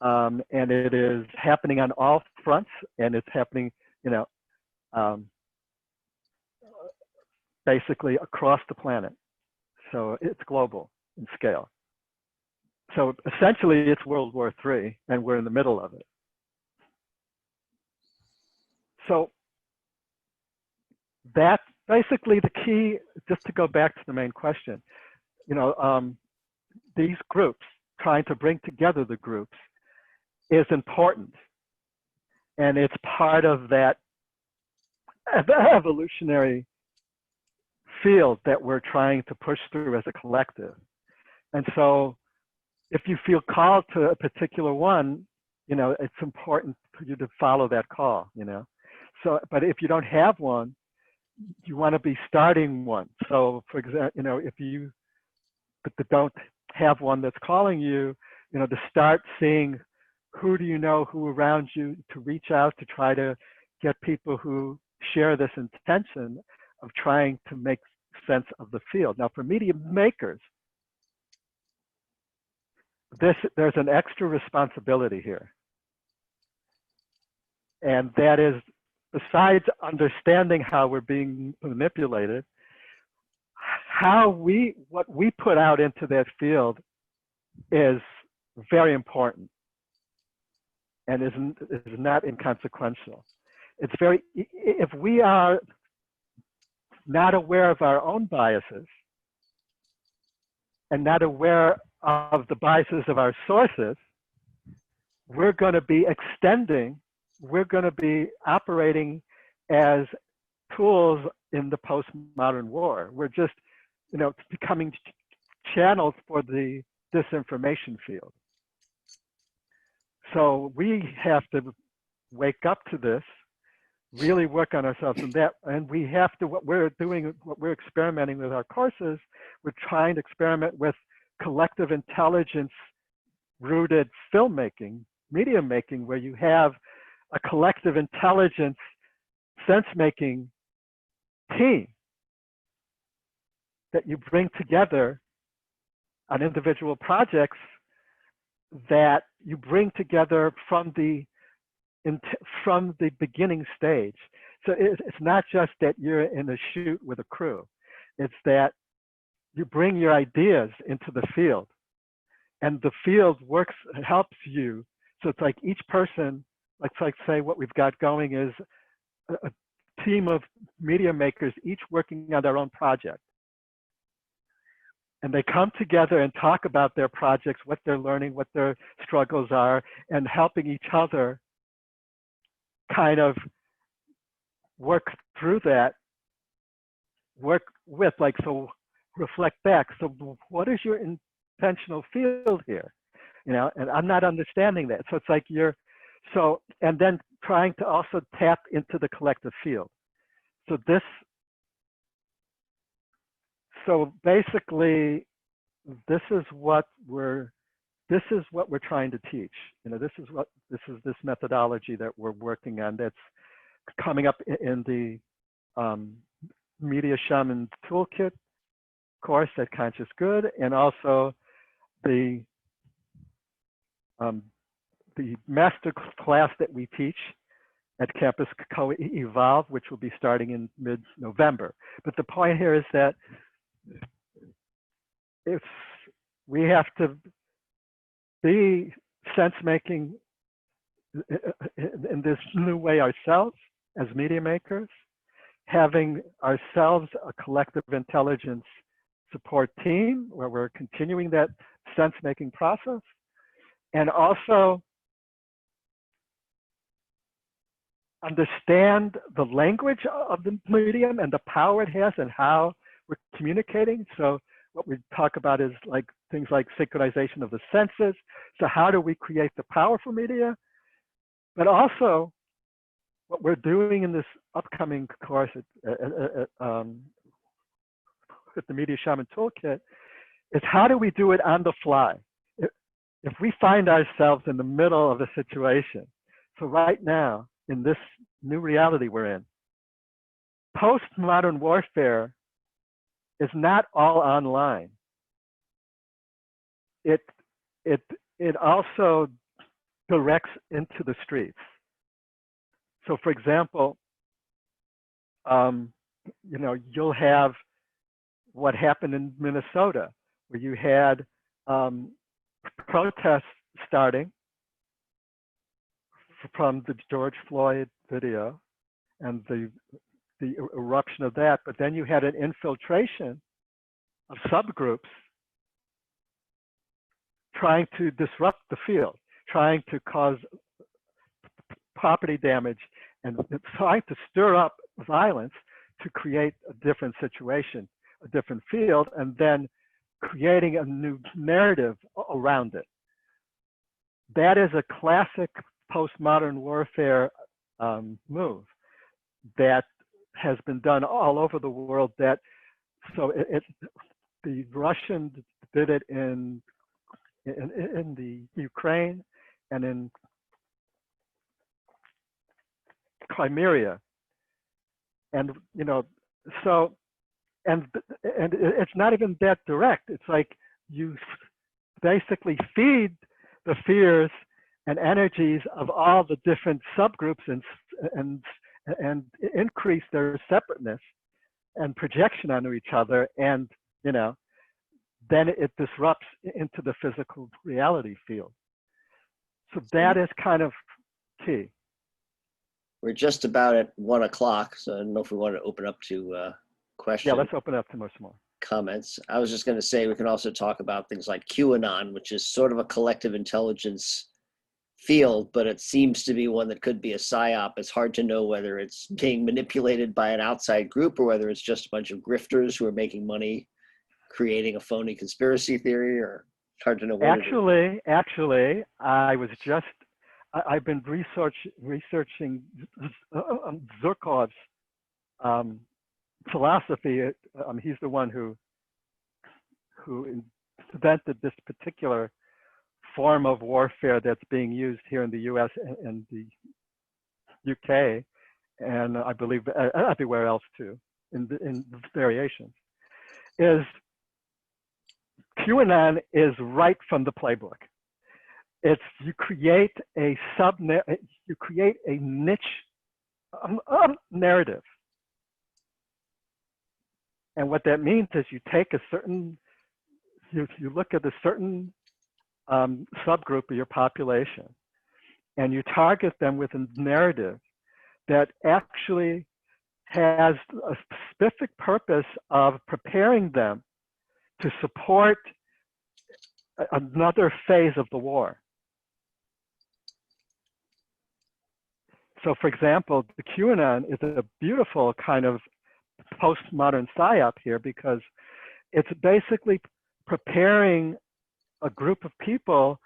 and it is happening on all fronts, and it's happening, you know, basically across the planet. So it's global in scale. So essentially it's World War III, and we're in the middle of it. So that's basically the key, just to go back to the main question. You know, these groups, trying to bring together the groups is important. And it's part of that evolutionary field that we're trying to push through as a collective. And so if you feel called to a particular one, you know, it's important for you to follow that call, you know. So, but if you don't have one, you want to be starting one. So for example, you know, if you don't have one that's calling you, you know, to start seeing who do you know who around you, to reach out to try to get people who share this intention of trying to make sense of the field. Now for media makers, there's an extra responsibility here. And that is, besides understanding how we're being manipulated, what we put out into that field is very important and is not inconsequential. It's very, if we are not aware of our own biases and not aware of the biases of our sources, we're going to be extending, we're going to be operating as tools in the postmodern war. We're just, you know, becoming channels for the disinformation field. So we have to wake up to this, really work on ourselves in that, and we have to, what we're doing, what we're experimenting with our courses, we're trying to experiment with collective intelligence rooted filmmaking, media making, where you have a collective intelligence sense making team that you bring together on individual projects that you bring together from the beginning stage. So it's not just that you're in a shoot with a crew. It's that you bring your ideas into the field, and the field works, helps you. So it's like each person, let's like say what we've got going is a team of media makers, each working on their own project. And they come together and talk about their projects, what they're learning, what their struggles are, and helping each other kind of work through that, work with, like, so reflect back. So what is your intentional field here? You know, and I'm not understanding that. So it's like so, and then trying to also tap into the collective field. So basically, this is what we're this is what we're trying to teach. This is this methodology that we're working on that's coming up in the Media Shaman Toolkit course at Conscious Good, and also the master class that we teach at Campus Co-Evolve, which will be starting in mid-November. But the point here is that if we have to be sense-making in this new way ourselves as media makers, having ourselves a collective intelligence support team where we're continuing that sense-making process, and also understand the language of the medium and the power it has and how we're communicating. So what we talk about is like things like synchronization of the senses. So how do we create the powerful media? But also what we're doing in this upcoming course at the Media Shaman Toolkit is how do we do it on the fly? If we find ourselves in the middle of a situation, so right now, in this new reality we're in, postmodern warfare is not all online. It also directs into the streets. So for example, you'll have what happened in Minnesota, where you had protests starting from the George Floyd video and the eruption of that, but then you had an infiltration of subgroups trying to disrupt the field, trying to cause property damage, and trying to stir up violence to create a different situation, a different field, and then creating a new narrative around it. That is a classic postmodern warfare move that has been done all over the world. The Russians did it in the Ukraine and in Crimea, and and it's not even that direct. It's like you basically feed the fears and energies of all the different subgroups and increase their separateness and projection onto each other, and then it disrupts into the physical reality field. So that is kind of key. We're just about at 1 o'clock, so I don't know if we want to open up to questions. Yeah, let's open up to much more comments. I was just going to say we can also talk about things like QAnon, which is sort of a collective intelligence field, but it seems to be one that could be a psyop. It's hard to know whether it's being manipulated by an outside group or whether it's just a bunch of grifters who are making money creating a phony conspiracy theory, or it's hard to know what Actually, I've been researching Zurkov's philosophy. He's the one who invented this particular form of warfare that's being used here in the US and the UK, and I believe everywhere else too, in variations. Is QAnon is right from the playbook. It's you create a niche narrative, and what that means is you take you look at a certain subgroup of your population, and you target them with a narrative that actually has a specific purpose of preparing them to support another phase of the war. So for example, the QAnon is a beautiful kind of postmodern psyop here, because it's basically preparing a group of people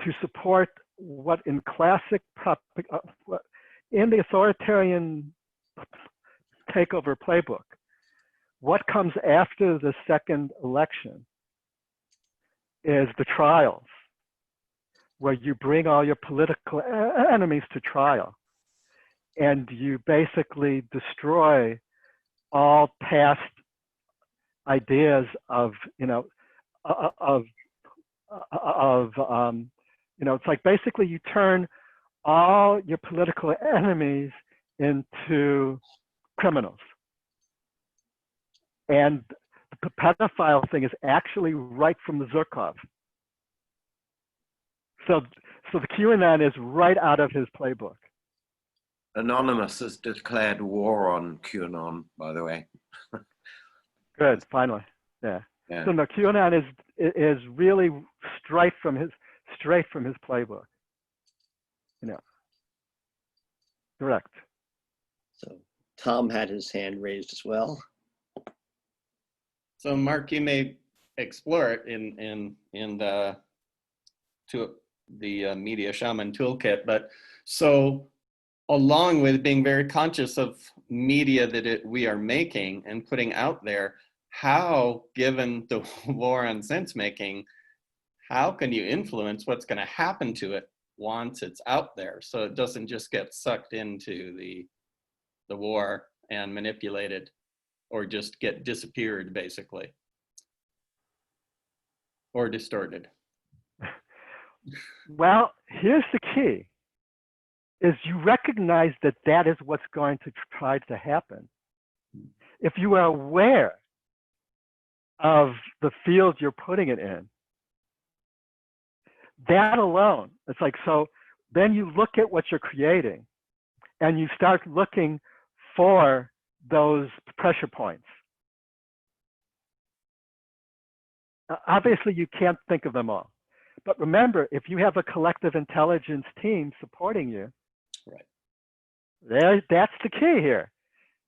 to support what in classic in the authoritarian takeover playbook, what comes after the second election is the trials where you bring all your political enemies to trial, and you basically destroy all past ideas of, you know, it's like basically you turn all your political enemies into criminals. And the pedophile thing is actually right from the Zurkov. So the QAnon is right out of his playbook. Anonymous has declared war on QAnon, by the way. Good, finally, yeah. Yeah. So no, QAnon is really straight from his playbook. You know, direct. So Tom had his hand raised as well. So Mark, you may explore it in the Media Shaman Toolkit, but so along with being very conscious of media that we are making and putting out there, how, given the war on sense making, how can you influence what's going to happen to it once it's out there, so it doesn't just get sucked into the war and manipulated, or just get disappeared, basically, or distorted? Well, here's the key, is you recognize that that is what's going to try to happen. If you are aware of the field you're putting it in, that alone, it's like, so then you look at what you're creating and you start looking for those pressure points. Obviously, you can't think of them all. But remember, if you have a collective intelligence team supporting you, right, that's the key here.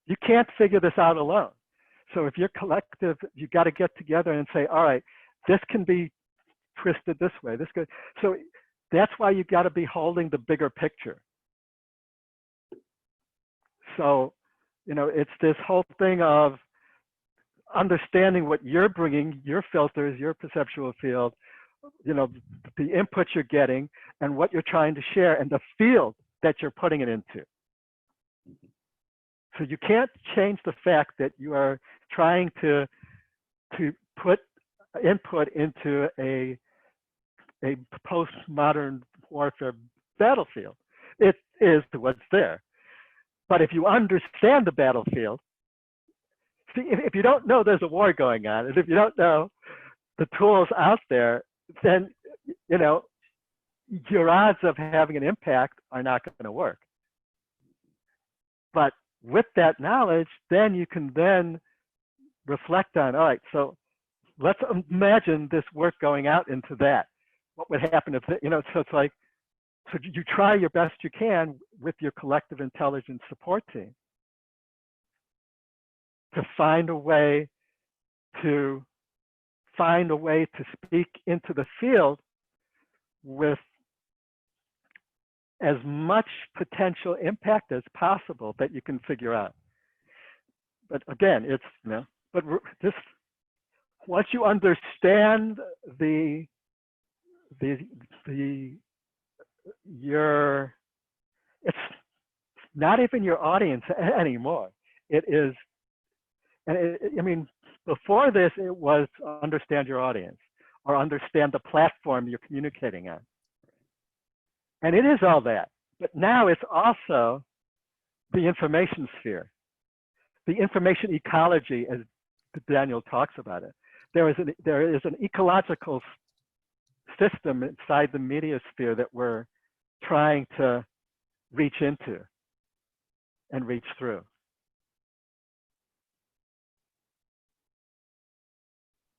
You can't figure this out alone. So if you're collective, you got to get together and say, all right, this can be twisted this way. This could. So that's why you got to be holding the bigger picture. So, you know, it's this whole thing of understanding what you're bringing, your filters, your perceptual field, you know, the input you're getting and what you're trying to share and the field that you're putting it into. So you can't change the fact that you are trying to put input into a postmodern warfare battlefield. It is what's there. But if you understand the battlefield, see, if you don't know there's a war going on, and if you don't know the tools out there, then, you know, your odds of having an impact are not going to work. But with that knowledge, then you can then reflect on, all right, so let's imagine this work going out into that. What would happen if, you know, so it's like, so you try your best you can with your collective intelligence support team to find a way to speak into the field with as much potential impact as possible that you can figure out. But again, it's, you know, but just once you understand it's not even your audience anymore. It is, and I mean, before this, it was understand your audience or understand the platform you're communicating on. And it is all that, but now it's also the information sphere, the information ecology, as Daniel talks about it. There is an ecological system inside the media sphere that we're trying to reach into and reach through.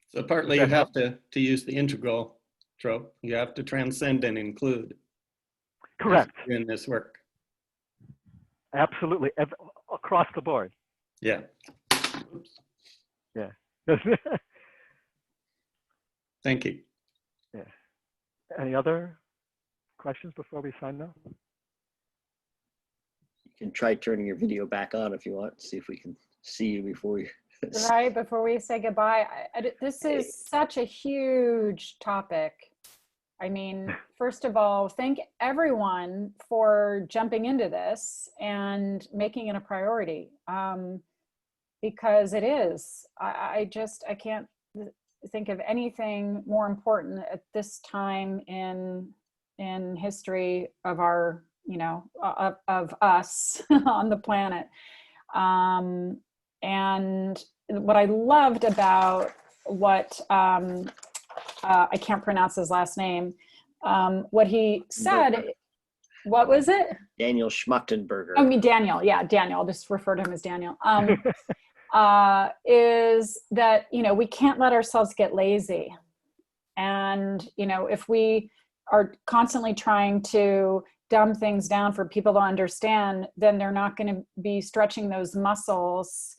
So partly you have to use the integral trope. You have to transcend and include. Correct. In this work. Absolutely, across the board. Yeah. Yeah. Thank you. Yeah. Any other questions before we sign off? You can try turning your video back on if you want, see if we can see you before you. Right, before we say goodbye, this is such a huge topic. I mean, first of all, thank everyone for jumping into this and making it a priority, because it is. I can't think of anything more important at this time in history of our, you know, of us on the planet. And what I loved about what I can't pronounce his last name. What he said, what was it? Daniel Schmachtenberger. I mean, Daniel. Yeah, Daniel. I'll just refer to him as Daniel. Is that, you know, we can't let ourselves get lazy. And, you know, if we are constantly trying to dumb things down for people to understand, then they're not going to be stretching those muscles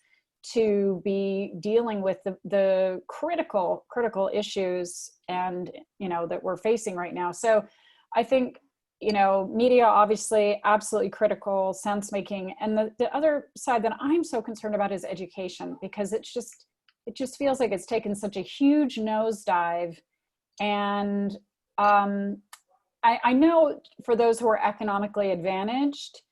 to be dealing with the critical issues and, you know, that we're facing right now. So I think, you know, media obviously absolutely critical, sense making, and the other side that I'm so concerned about is education, because it just feels like it's taken such a huge nosedive. And I know for those who are economically advantaged,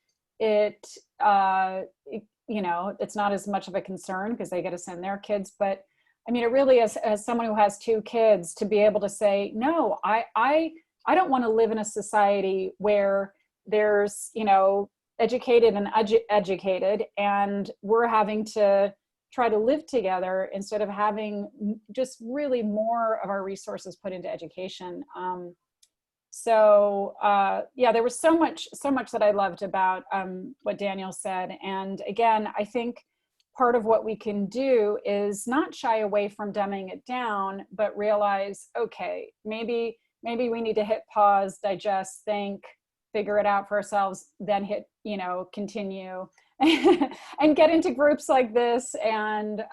you know, it's not as much of a concern because they get to send their kids. But I mean, it really is, as someone who has 2 kids, to be able to say, no, I don't want to live in a society where there's, you know, educated and educated, and we're having to try to live together instead of having just really more of our resources put into education. So yeah, there was so much that I loved about what Daniel said. And again, I think part of what we can do is not shy away from dumbing it down, but realize, okay, maybe we need to hit pause, digest, think, figure it out for ourselves, then hit, you know, continue and get into groups like this and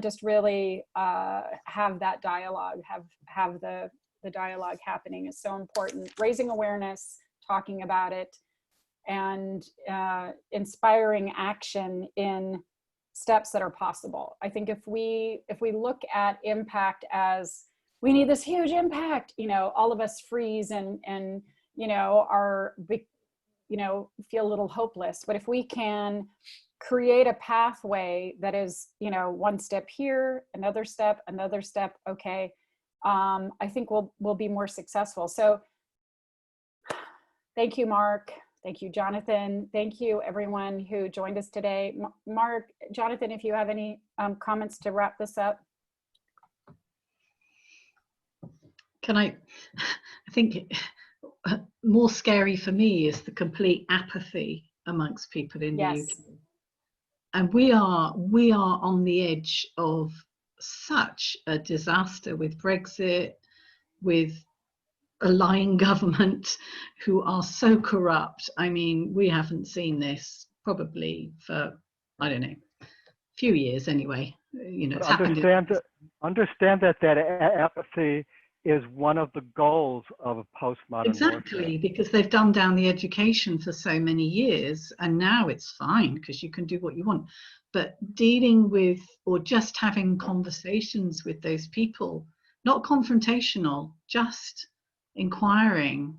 just really have that dialogue, have the dialogue happening is so important. Raising awareness, talking about it, and inspiring action in steps that are possible. I think if we look at impact as we need this huge impact, you know, all of us freeze and you know, are, you know, feel a little hopeless. But if we can create a pathway that is, you know, one step here, another step, okay, I think we'll be more successful. So thank you, Mark. Thank you, Jonathan. Thank you, everyone who joined us today. Mark, Jonathan, if you have any comments to wrap this up. I think more scary for me is the complete apathy amongst people in the UK. And we are on the edge of such a disaster with Brexit, with a lying government who are so corrupt. I mean, we haven't seen this probably for, I don't know, a few years anyway. You know, it's understand that apathy is one of the goals of a postmodern exactly warfare. Because they've dumbed down the education for so many years, and now it's fine because you can do what you want. But dealing with, or just having conversations with those people, not confrontational, just inquiring,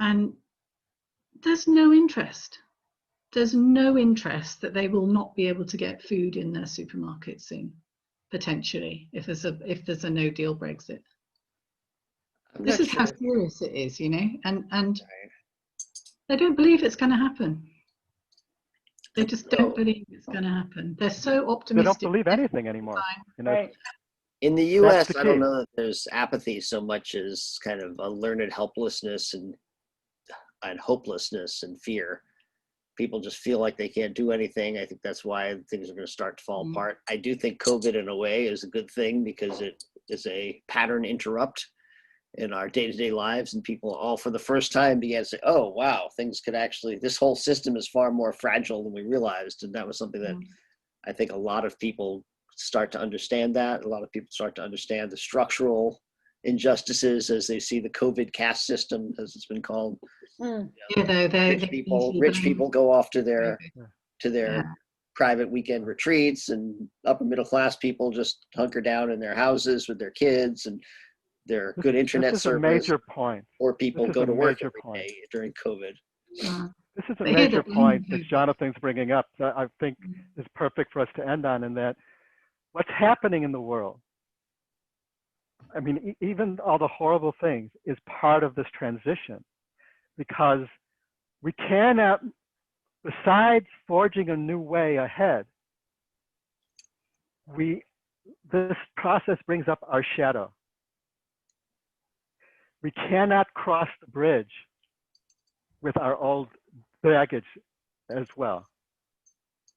and there's no interest that they will not be able to get food in their supermarket soon, potentially, if there's a no deal Brexit. This is how serious it is, you know, and they don't believe it's going to happen. They just don't believe it's going to happen. They're so optimistic. They don't believe anything anymore. You know, right. In the US, I don't know that there's apathy so much as kind of a learned helplessness and hopelessness and fear. People just feel like they can't do anything. I think that's why things are going to start to fall apart. I do think COVID in a way is a good thing because it is a pattern interrupt in our day-to-day lives, and people all for the first time began to say, oh wow, things could actually, this whole system is far more fragile than we realized. And that was something that I think a lot of people start to understand. That a lot of people start to understand the structural injustices as they see the COVID caste system, as it's been called. Rich people go off to their private weekend retreats, and upper middle class people just hunker down in their houses with their kids, and their good internet This is a service, major point. or people This is go a to work major every point. day during COVID. This is a But here major the- point that Jonathan's bringing up that I think is perfect for us to end on, in that what's happening in the world, I mean, even all the horrible things, is part of this transition, because we cannot, besides forging a new way ahead, this process brings up our shadow. We cannot cross the bridge with our old baggage as well.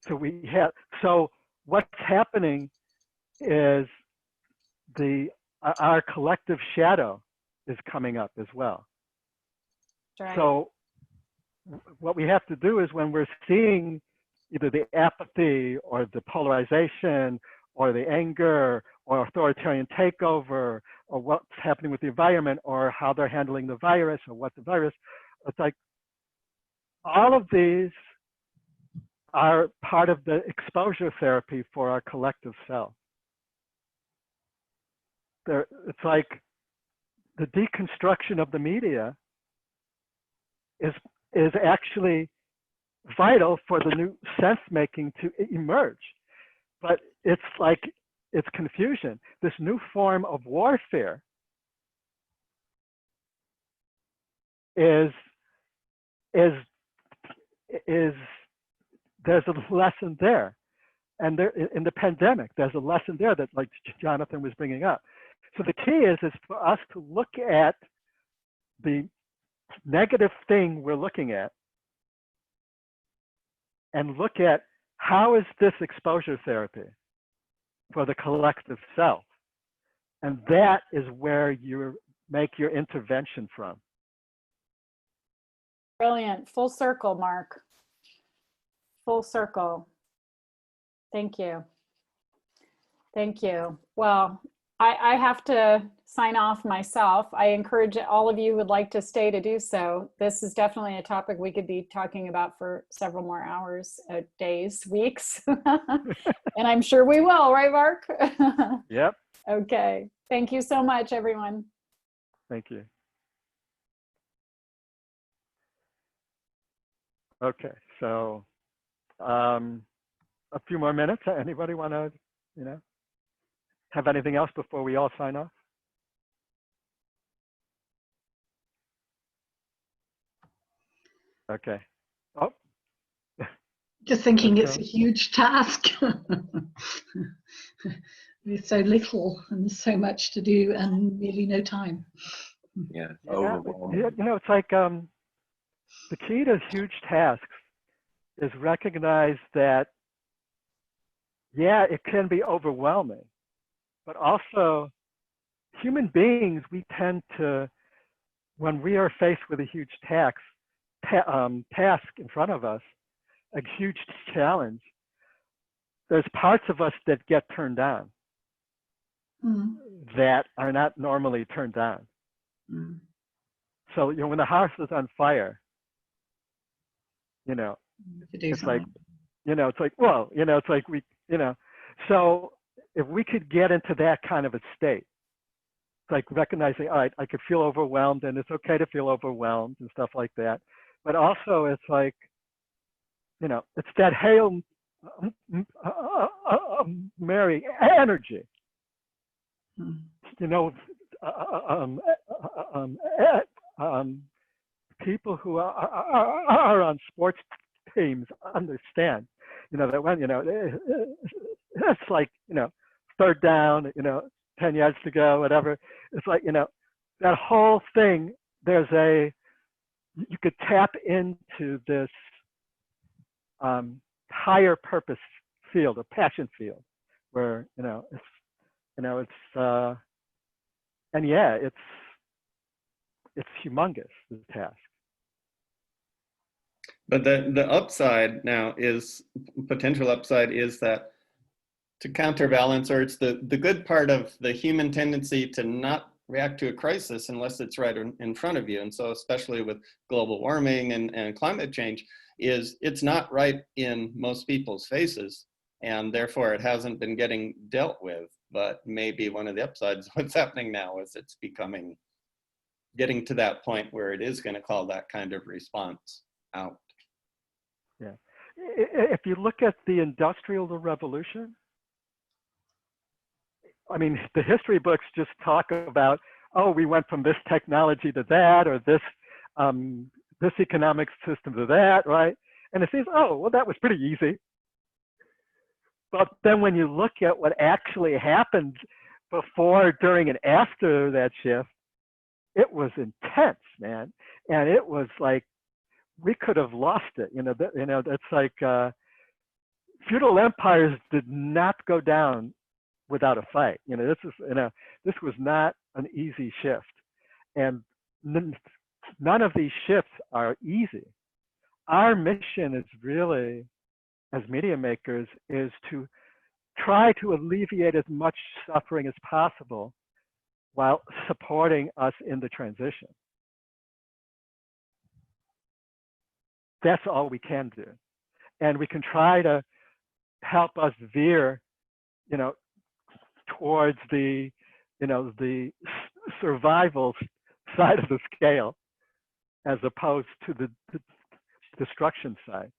So what's happening is our collective shadow is coming up as well. Right. So what we have to do is, when we're seeing either the apathy or the polarization or the anger or authoritarian takeover or what's happening with the environment or how they're handling the virus or what the virus, it's like all of these are part of the exposure therapy for our collective self. It's like the deconstruction of the media is actually vital for the new sense making to emerge. But it's like, it's confusion. This new form of warfare is there's a lesson there. And there, in the pandemic, there's a lesson there that, like Jonathan was bringing up. So the key is for us to look at the negative thing we're looking at and look at, how is this exposure therapy for the collective self? And that is where you make your intervention from. Brilliant. Full circle, Mark. Full circle. Thank you. Thank you. Well, I have to sign off myself. I encourage all of you who would like to stay to do so. This is definitely a topic we could be talking about for several more hours, days, weeks. And I'm sure we will, right, Mark? Yep. Okay. Thank you so much, everyone. Thank you. Okay, so a few more minutes. Anybody want to, have anything else before we all sign off? Okay. Oh. Just thinking Okay. it's a huge task. There's so little and so much to do and really no time. Yeah, Yeah, overwhelming. it's like the key to huge tasks is recognize that, yeah, it can be overwhelming, but also human beings, we tend to, when we are faced with a huge task in front of us, a huge challenge, there's parts of us that get turned on that are not normally turned on. So, when the house is on fire, it's like, it's like, well, it's like so if we could get into that kind of a state, it's like recognizing, all right, I could feel overwhelmed and it's okay to feel overwhelmed and stuff like that. But also it's like, it's that Hail Mary energy, people who are on sports teams understand, that when, it's like, third down, 10 yards to go, whatever. It's like, that whole thing, you could tap into this higher purpose field, a passion field, where, and yeah, it's humongous, the task. But the upside now is, potential upside is that to counterbalance, or it's the good part of the human tendency to not react to a crisis unless it's right in front of you. And so especially with global warming and climate change, is it's not right in most people's faces. and therefore it hasn't been getting dealt with. But maybe one of the upsides of what's happening now is it's getting to that point where it is going to call that kind of response out. Yeah. If you look at the Industrial Revolution, I mean, the history books just talk about, oh, we went from this technology to that, or this this economic system to that, right? And it seems, oh, well, that was pretty easy. But then when you look at what actually happened before, during, and after that shift, it was intense, man. And it was like, we could have lost it. It's like feudal empires did not go down without a fight. This was not an easy shift. And none of these shifts are easy. Our mission is really, as media makers, is to try to alleviate as much suffering as possible while supporting us in the transition. That's all we can do. And we can try to help us veer, towards the survival side of the scale, as opposed to the destruction side.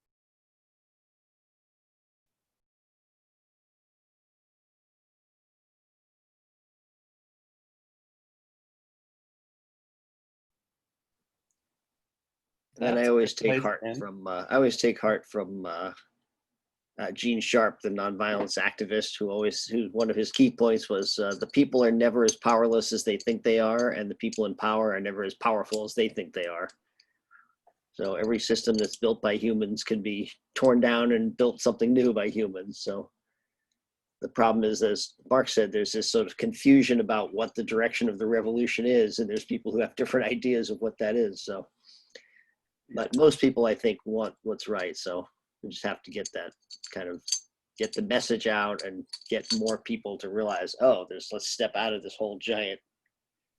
And I always take heart from Gene Sharp, the nonviolence activist, who one of his key points was the people are never as powerless as they think they are, and the people in power are never as powerful as they think they are. So every system that's built by humans can be torn down and built something new by humans. So the problem is, as Mark said, there's this sort of confusion about what the direction of the revolution is, and there's people who have different ideas of what that is. So, but most people, I think, want what's right. So we just have to get the message out and get more people to realize, oh, let's step out of this whole giant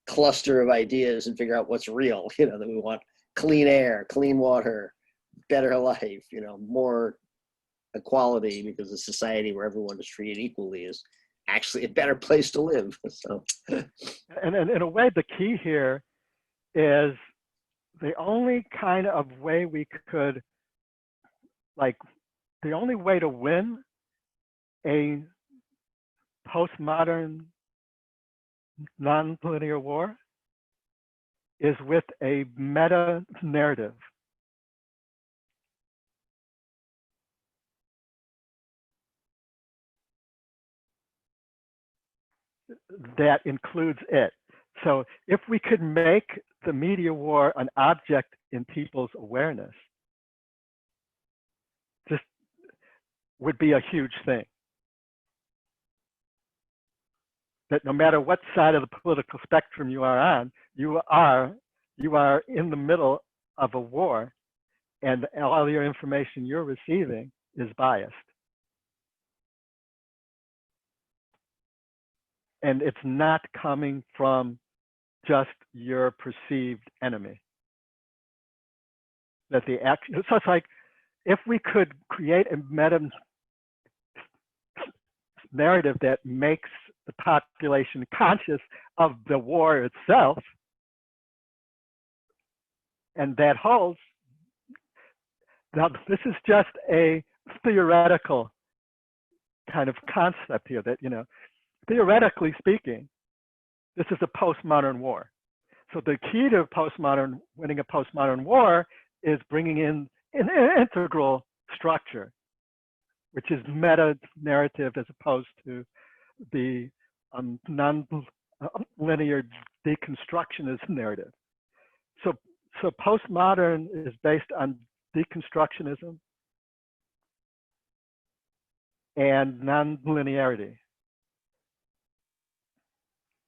cluster of ideas and figure out what's real. That we want clean air, clean water, better life, more equality, because a society where everyone is treated equally is actually a better place to live. So, and in a way, the key here is the only kind of way we could, the only way to win a postmodern nonlinear war is with a meta narrative. That includes it. So if we could make the media war an object in people's awareness, this would be a huge thing. That no matter what side of the political spectrum you are on, you are in the middle of a war, and all your information you're receiving is biased. And it's not coming from just your perceived enemy. So it's like, if we could create a meta narrative that makes the population conscious of the war itself, and that holds. Now, this is just a theoretical kind of concept here that, theoretically speaking, this is a postmodern war. So the key to winning a postmodern war is bringing in an integral structure, which is meta narrative as opposed to the non-linear deconstructionist narrative. So postmodern is based on deconstructionism and non-linearity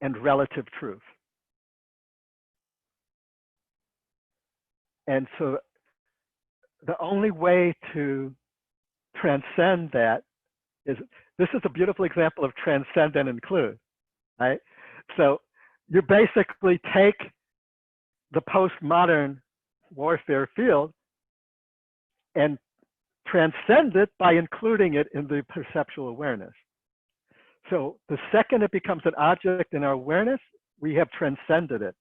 and relative truth. And so the only way to transcend that is, this is a beautiful example of transcend and include, right? So you basically take the postmodern warfare field and transcend it by including it in the perceptual awareness. So the second it becomes an object in our awareness, we have transcended it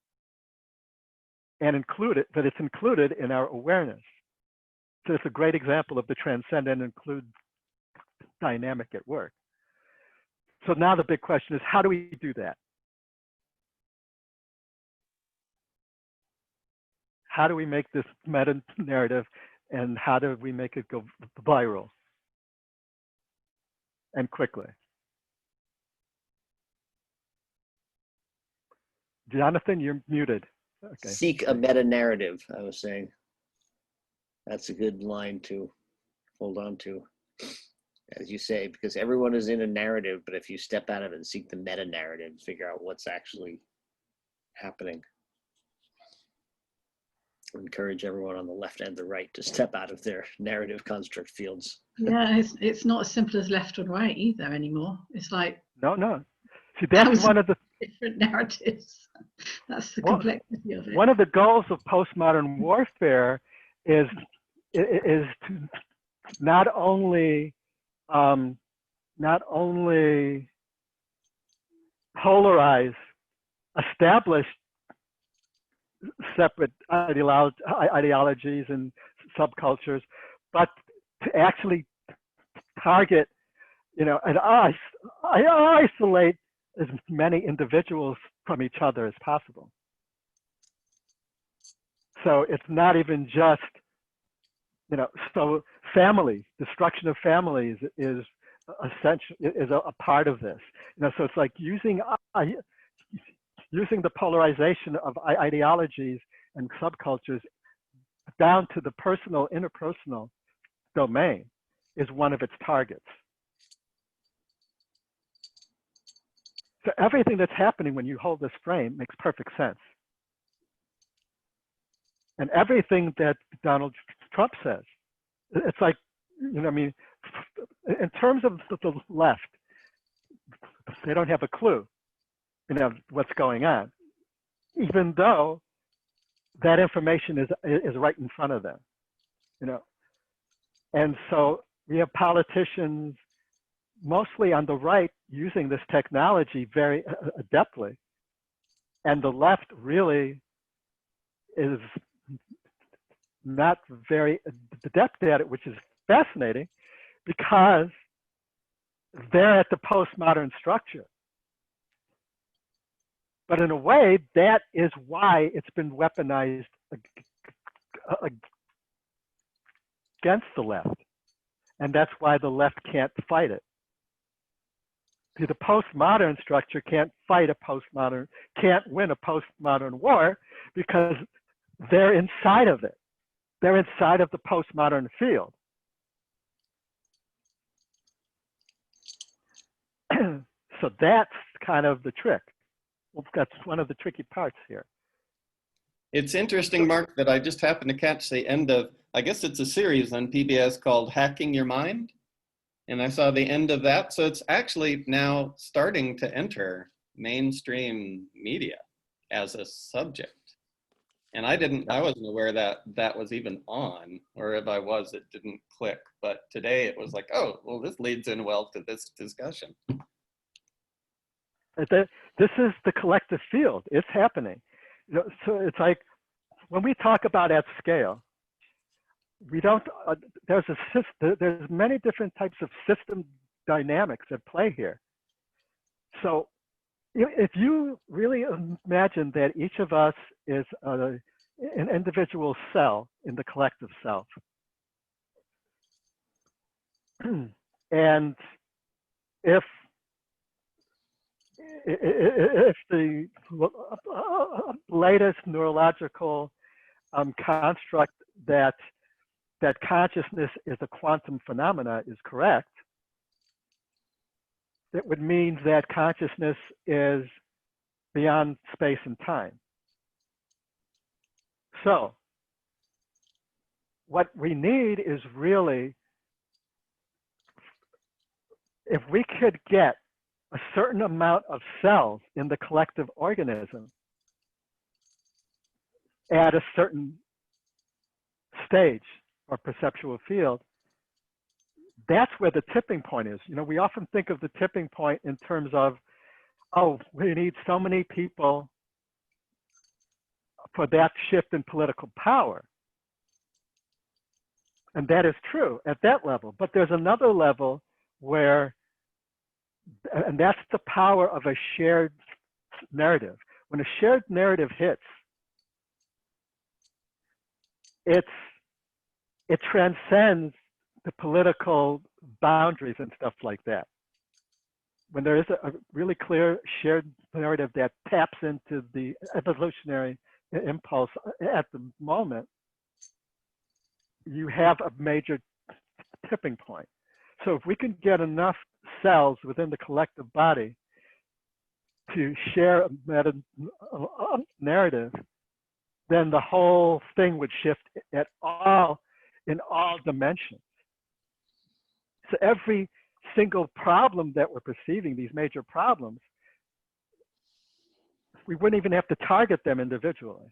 and included that it's included in our awareness. So it's a great example of the transcend and include dynamic at work. So now the big question is, how do we do that? How do we make this meta narrative, and how do we make it go viral and quickly? Jonathan, you're muted. Okay. Seek a meta narrative, I was saying. That's a good line to hold on to, as you say, because everyone is in a narrative, but if you step out of it and seek the meta narrative, figure out what's actually happening. Encourage everyone on the left and the right to step out of their narrative construct fields. Yeah, it's not as simple as left or right either anymore. It's like No. See, that's one of the different narratives. That's the complexity of it. One of the goals of postmodern warfare is to not only polarize established separate ideologies and subcultures, but to actually target, and isolate as many individuals from each other as possible. So it's not even just, so family, destruction of families is essential, is a part of this. So it's like using the polarization of ideologies and subcultures down to the personal, interpersonal domain is one of its targets. So everything that's happening when you hold this frame makes perfect sense. And everything that Donald Trump says, it's like, in terms of the left, they don't have a clue, what's going on, even though that information is right in front of them, And so we have politicians mostly on the right using this technology very adeptly, and the left really is not very adept at it, which is fascinating because they're at the postmodern structure. But in a way, that is why it's been weaponized against the left. And that's why the left can't fight it. See, the postmodern structure can't win a postmodern war because they're inside of it. They're inside of the postmodern field. So that's kind of the trick. Well, that's one of the tricky parts here. It's interesting, Mark, that I just happened to catch the end of, I guess it's a series on PBS called Hacking Your Mind. And I saw the end of that. So it's actually now starting to enter mainstream media as a subject. And I wasn't aware that that was even on, or if I was, it didn't click. But today it was like, oh, well, this leads in well to this discussion. This is the collective field. It's happening. So it's like when we talk about at scale, we don't. There's many different types of system dynamics at play here. So if you really imagine that each of us is an individual cell in the collective self, and if the latest neurological construct that consciousness is a quantum phenomena is correct, it would mean that consciousness is beyond space and time. So what we need is really, if we could get a certain amount of cells in the collective organism at a certain stage or perceptual field, that's where the tipping point is. You know, we often think of the tipping point in terms of, oh, we need so many people for that shift in political power. And that is true at that level. But there's another level where, and that's the power of a shared narrative. When a shared narrative hits, it transcends the political boundaries and stuff like that. When there is a really clear shared narrative that taps into the evolutionary impulse at the moment, you have a major tipping point. So if we can get enough cells within the collective body to share a meta narrative, then the whole thing would shift in all dimensions. So every single problem that we're perceiving, these major problems, we wouldn't even have to target them individually.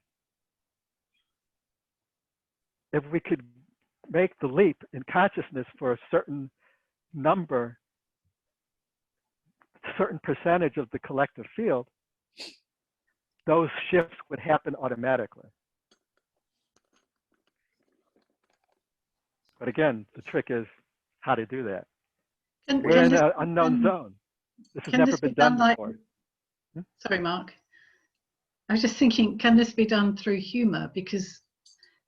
If we could make the leap in consciousness for a certain number, certain percentage of the collective field, those shifts would happen automatically. But again, the trick is how to do that. We're in an unknown zone. This has never been done before. Sorry, Mark. I was just thinking, can this be done through humor? Because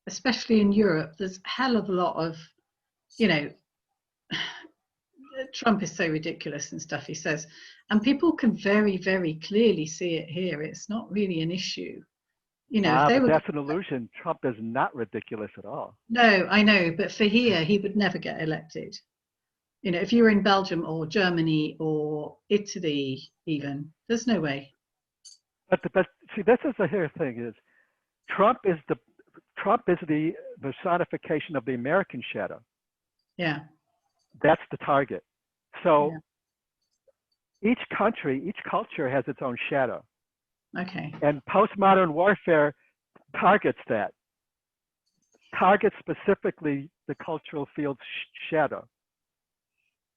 especially in Europe, there's a hell of a lot of, you know, Trump is so ridiculous and stuff he says, and people can very, very clearly see it here. It's not really an issue. You know, if they but were, that's an illusion. Trump is not ridiculous at all. No, I know, but for here, he would never get elected. You know, if you were in Belgium or Germany or Italy even, there's no way. But see, this is the here thing is, Trump is the personification of the American shadow. Yeah. That's the target. So each country, each culture has its own shadow. Okay. And postmodern warfare targets that. Targets specifically the cultural field's shadow.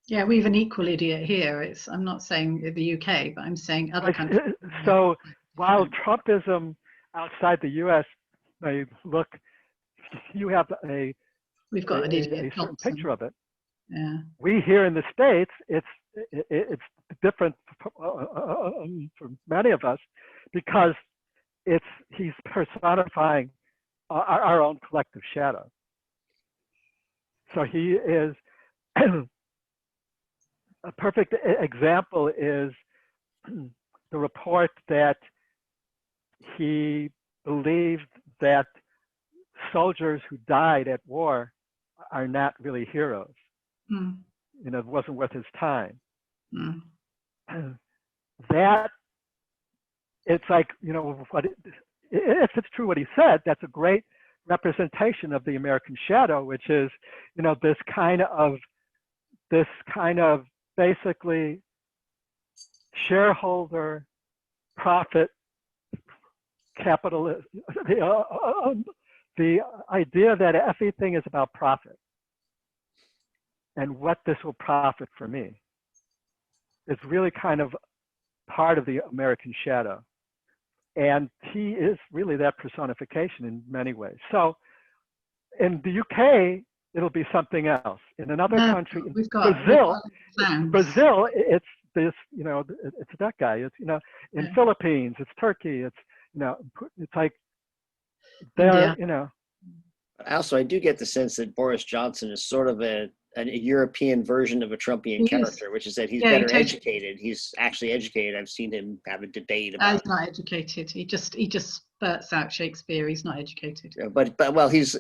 Yeah, we have an equal idiot here. I'm not saying the UK, but I'm saying other countries. So while Trumpism outside the US may look, you have we've got an idiot a certain picture of it. Yeah. We here in the States, it's different for many of us because he's personifying our own collective shadow. So he is a perfect example is the report that he believed that soldiers who died at war are not really heroes. Mm. You know, it wasn't worth his time. Mm. That, it's like, you know, if it's true what he said, that's a great representation of the American shadow, which is, you know, this kind of basically shareholder profit capitalist, the idea that everything is about profit and what this will profit for me is really kind of part of the American shadow. And he is really that personification in many ways. So in the UK, it'll be something else. In another country, in Brazil, it's this, you know, it's that guy. It's, you know, in Philippines, it's Turkey. It's, you know, it's like they're, you know. Also, I do get the sense that Boris Johnson is sort of a European version of a Trumpian character, which is that he's better educated. He's actually educated. I've seen him have a debate about. He's not educated. He just spurts out Shakespeare. He's not educated. Yeah, but he's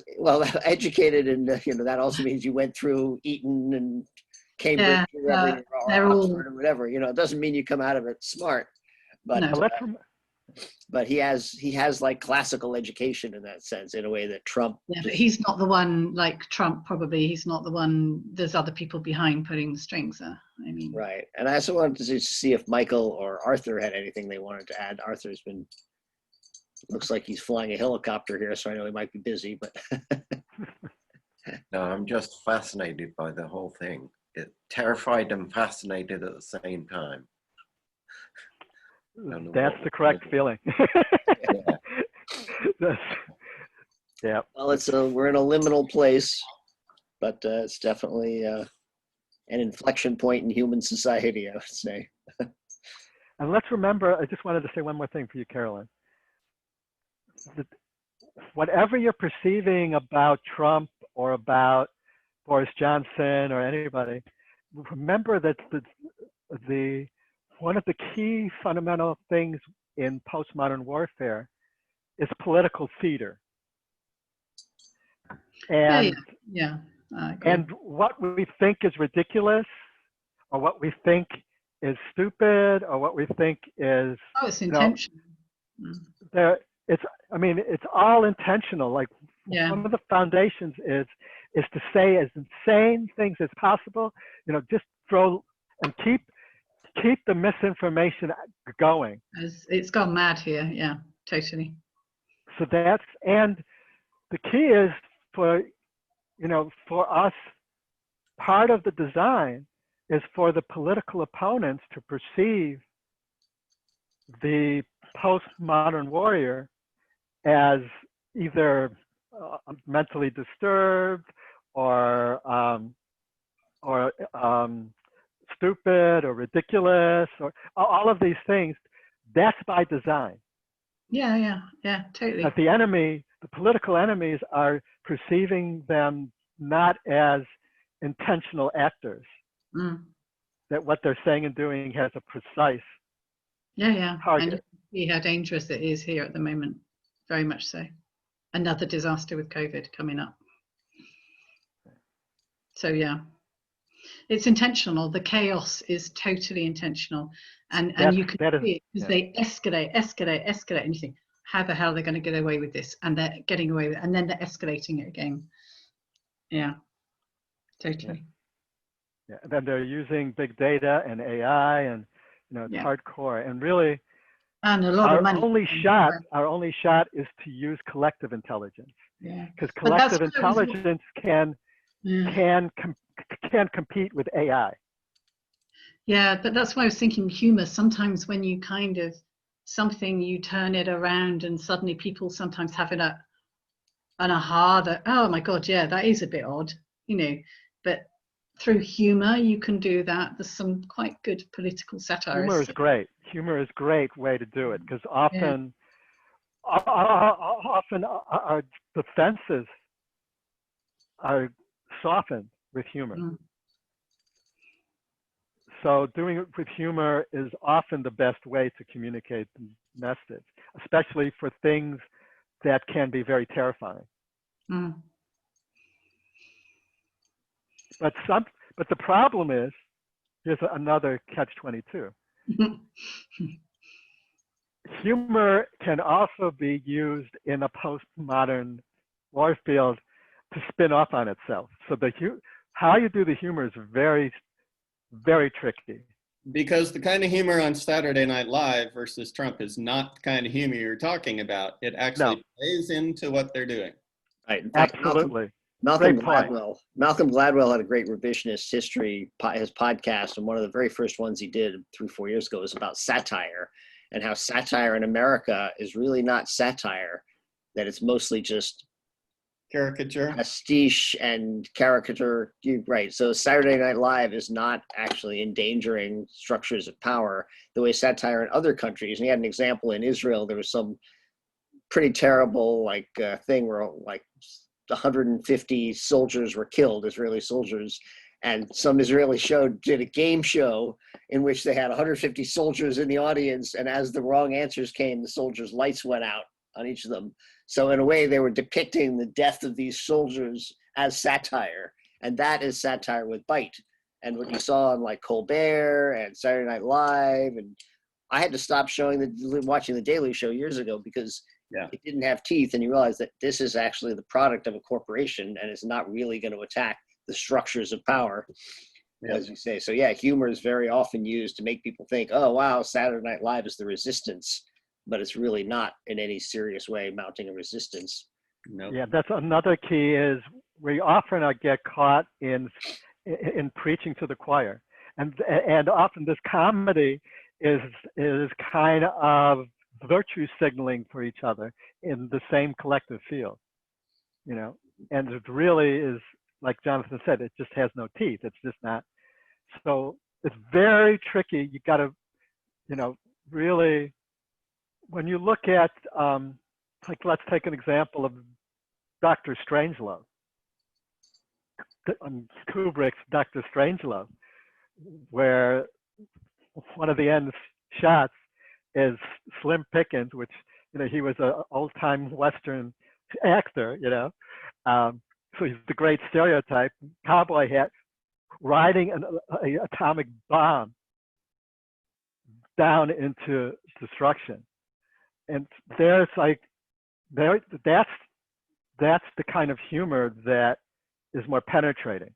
educated, and you know that also means you went through Eton and Cambridge or Oxford or whatever. You know, it doesn't mean you come out of it smart. But no. But he has like classical education in that sense, in a way that Trump. Yeah, but he's not the one like Trump. Probably he's not the one. There's other people behind putting the strings there. I mean. Right, and I also wanted to see if Michael or Arthur had anything they wanted to add. Arthur's been. Looks like he's flying a helicopter here, so I know he might be busy. But no, I'm just fascinated by the whole thing. terrified and fascinated at the same time. Don't know That's what the we're gonna correct do. feeling. That's- yeah. Well, we're in a liminal place, but it's definitely an inflection point in human society, I would say. And let's remember, I just wanted to say one more thing for you, Carolyn. That whatever you're perceiving about Trump or about Boris Johnson or anybody, remember that one of the key fundamental things in postmodern warfare is political theater. And, Yeah. I agree. and what we think is ridiculous, or what we think is stupid, or what we think is, It's intentional. it's all intentional. Like, Yeah. one of the foundations is to say as insane things as possible, just throw and keep the misinformation going. It's gone mad here. Yeah, totally. So and the key is for us, part of the design is for the political opponents to perceive the postmodern warrior as either mentally disturbed or stupid or ridiculous, or all of these things. That's by design. Yeah, totally. That the political enemies are perceiving them not as intentional actors. That what they're saying and doing has a precise target. And you can see how dangerous it is here at the moment. Very much so. Another disaster with COVID coming up. So yeah, it's intentional. The chaos is totally intentional, and you can see it because they escalate, and you think, how the hell are they going to get away with this? And they're getting away with it, and then they're escalating it again. Yeah, totally. Yeah, then they're using big data and AI, and it's hardcore. And really, and a lot of money. Our only shot is to use collective intelligence. Yeah, because collective intelligence can compete with AI. Yeah, but that's why I was thinking humor. Sometimes when you kind of something, you turn it around, and suddenly people sometimes have an aha that, oh my God, yeah, that is a bit odd, but through humor you can do that. There's some quite good political satire. Humor is great. Humor is a great way to do it, because often our defenses are softened with humor. So doing it with humor is often the best way to communicate the message, especially for things that can be very terrifying. But the problem is, here's another catch-22. Humor can also be used in a postmodern war field to spin off on itself. So how you do the humor is very, very tricky. Because the kind of humor on Saturday Night Live versus Trump is not the kind of humor you're talking about. It actually plays into what they're doing. Right. In fact, absolutely. Malcolm Gladwell had a great revisionist history, his podcast, and one of the very first ones he did 3-4 years ago was about satire, and how satire in America is really not satire, that it's mostly just caricature, pastiche and caricature. Right. So Saturday Night Live is not actually endangering structures of power the way satire in other countries. And he had an example in Israel. There was some pretty terrible thing where 150 soldiers were killed, Israeli soldiers, and some Israeli show did a game show in which they had 150 soldiers in the audience, and as the wrong answers came, the soldiers' lights went out on each of them. So in a way, they were depicting the death of these soldiers as satire, and that is satire with bite. And what you saw on Colbert and Saturday Night Live, and I had to stop watching the Daily Show years ago because it didn't have teeth, and you realize that this is actually the product of a corporation and it's not really going to attack the structures of power, as you say. So yeah, humor is very often used to make people think, oh wow, Saturday Night Live is the resistance, but it's really not in any serious way mounting a resistance. Yeah, that's another key, is we often get caught in in preaching to the choir. And often this comedy is kind of virtue signaling for each other in the same collective field, you know. And it really is, like Jonathan said, it just has no teeth. It's just not. So it's very tricky. You got to, you know, really, when you look at, like, let's take an example of Dr. Strangelove, Kubrick's Dr. Strangelove, where one of the end shots is Slim Pickens, which, you know, he was an old-time Western actor, you know. So he's the great stereotype, cowboy hat, riding an atomic bomb down into destruction. And there's like, that's the kind of humor that is more penetrating,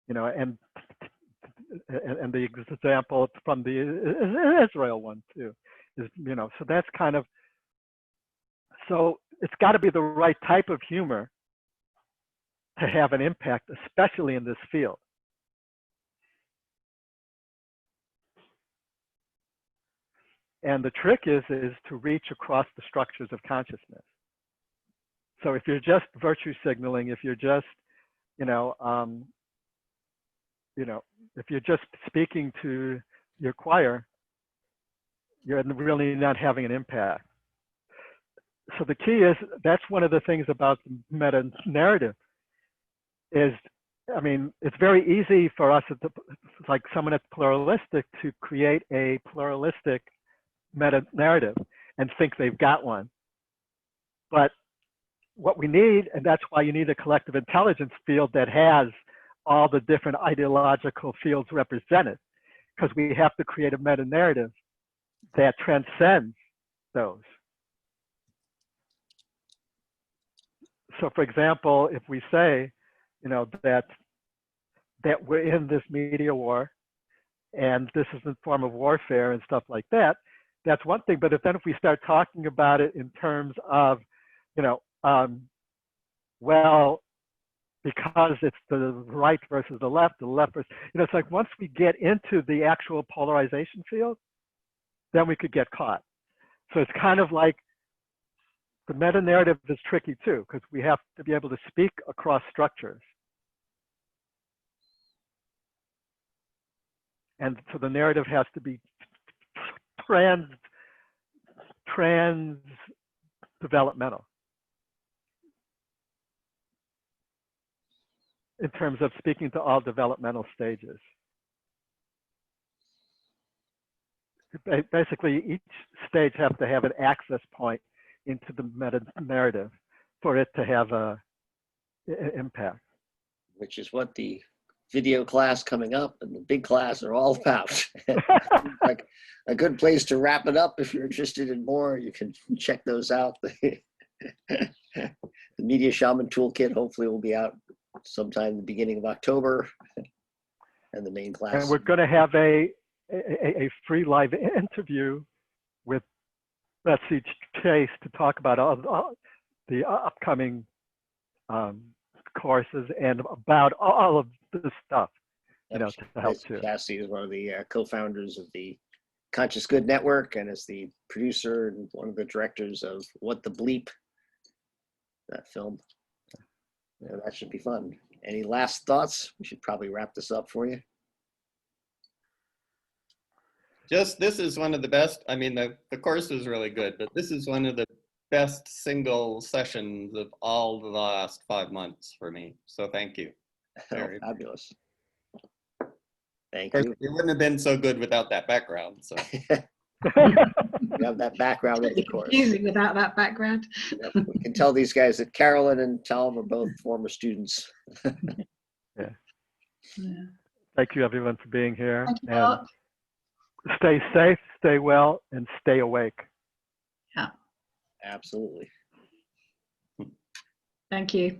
you know. And the example from the Israel one too is, you know, so that's kind of, so it's got to be the right type of humor to have an impact, especially in this field. And the trick is to reach across the structures of consciousness. So if you're just virtue signaling, if you're just, you know, if you're just speaking to your choir, you're really not having an impact. So the key is, that's one of the things about the meta narrative is, I mean, it's very easy for us, like someone that's pluralistic, to create a pluralistic meta narrative and think they've got one. But what we need, and that's why you need a collective intelligence field that has all the different ideological fields represented, because we have to create a meta narrative that transcends those. So for example, if we say, you know, that we're in this media war and this is a form of warfare and stuff like that, that's one thing. But if we start talking about it in terms of, you know, well, because it's the right versus the left versus, you know, it's like once we get into the actual polarization field, then we could get caught. So it's kind of like the meta narrative is tricky too, because we have to be able to speak across structures. And so the narrative has to be trans developmental in terms of speaking to all developmental stages. Basically, each stage has to have an access point into the meta narrative for it to have an impact. Which is what the video class coming up and the big class are all about. Like a good place to wrap it up. If you're interested in more, you can check those out. The Media Shaman Toolkit hopefully will be out sometime in the beginning of October, and the main class. And we're going to have a free live interview with Betsy Chase to talk about all the upcoming courses and about all of this stuff, you know, to help too. Cassie is one of the co-founders of the Conscious Good Network and is the producer and one of the directors of What the Bleep, that film. Yeah, that should be fun. Any last thoughts? We should probably wrap this up for you. Just, this is one of the best, I mean, the course was really good, but this is one of the best single sessions of all the last 5 months for me. So thank you. Oh, fabulous. Thank Of course, you. it wouldn't have been so good without that background. So You have that background of the course. Confusing without that background. Yep. We can tell these guys that Carolyn and Tom are both former students. Yeah. Yeah. Thank you everyone for being here. Thank you, And Mark. stay safe, stay well, and stay awake. Yeah. Absolutely. Thank you.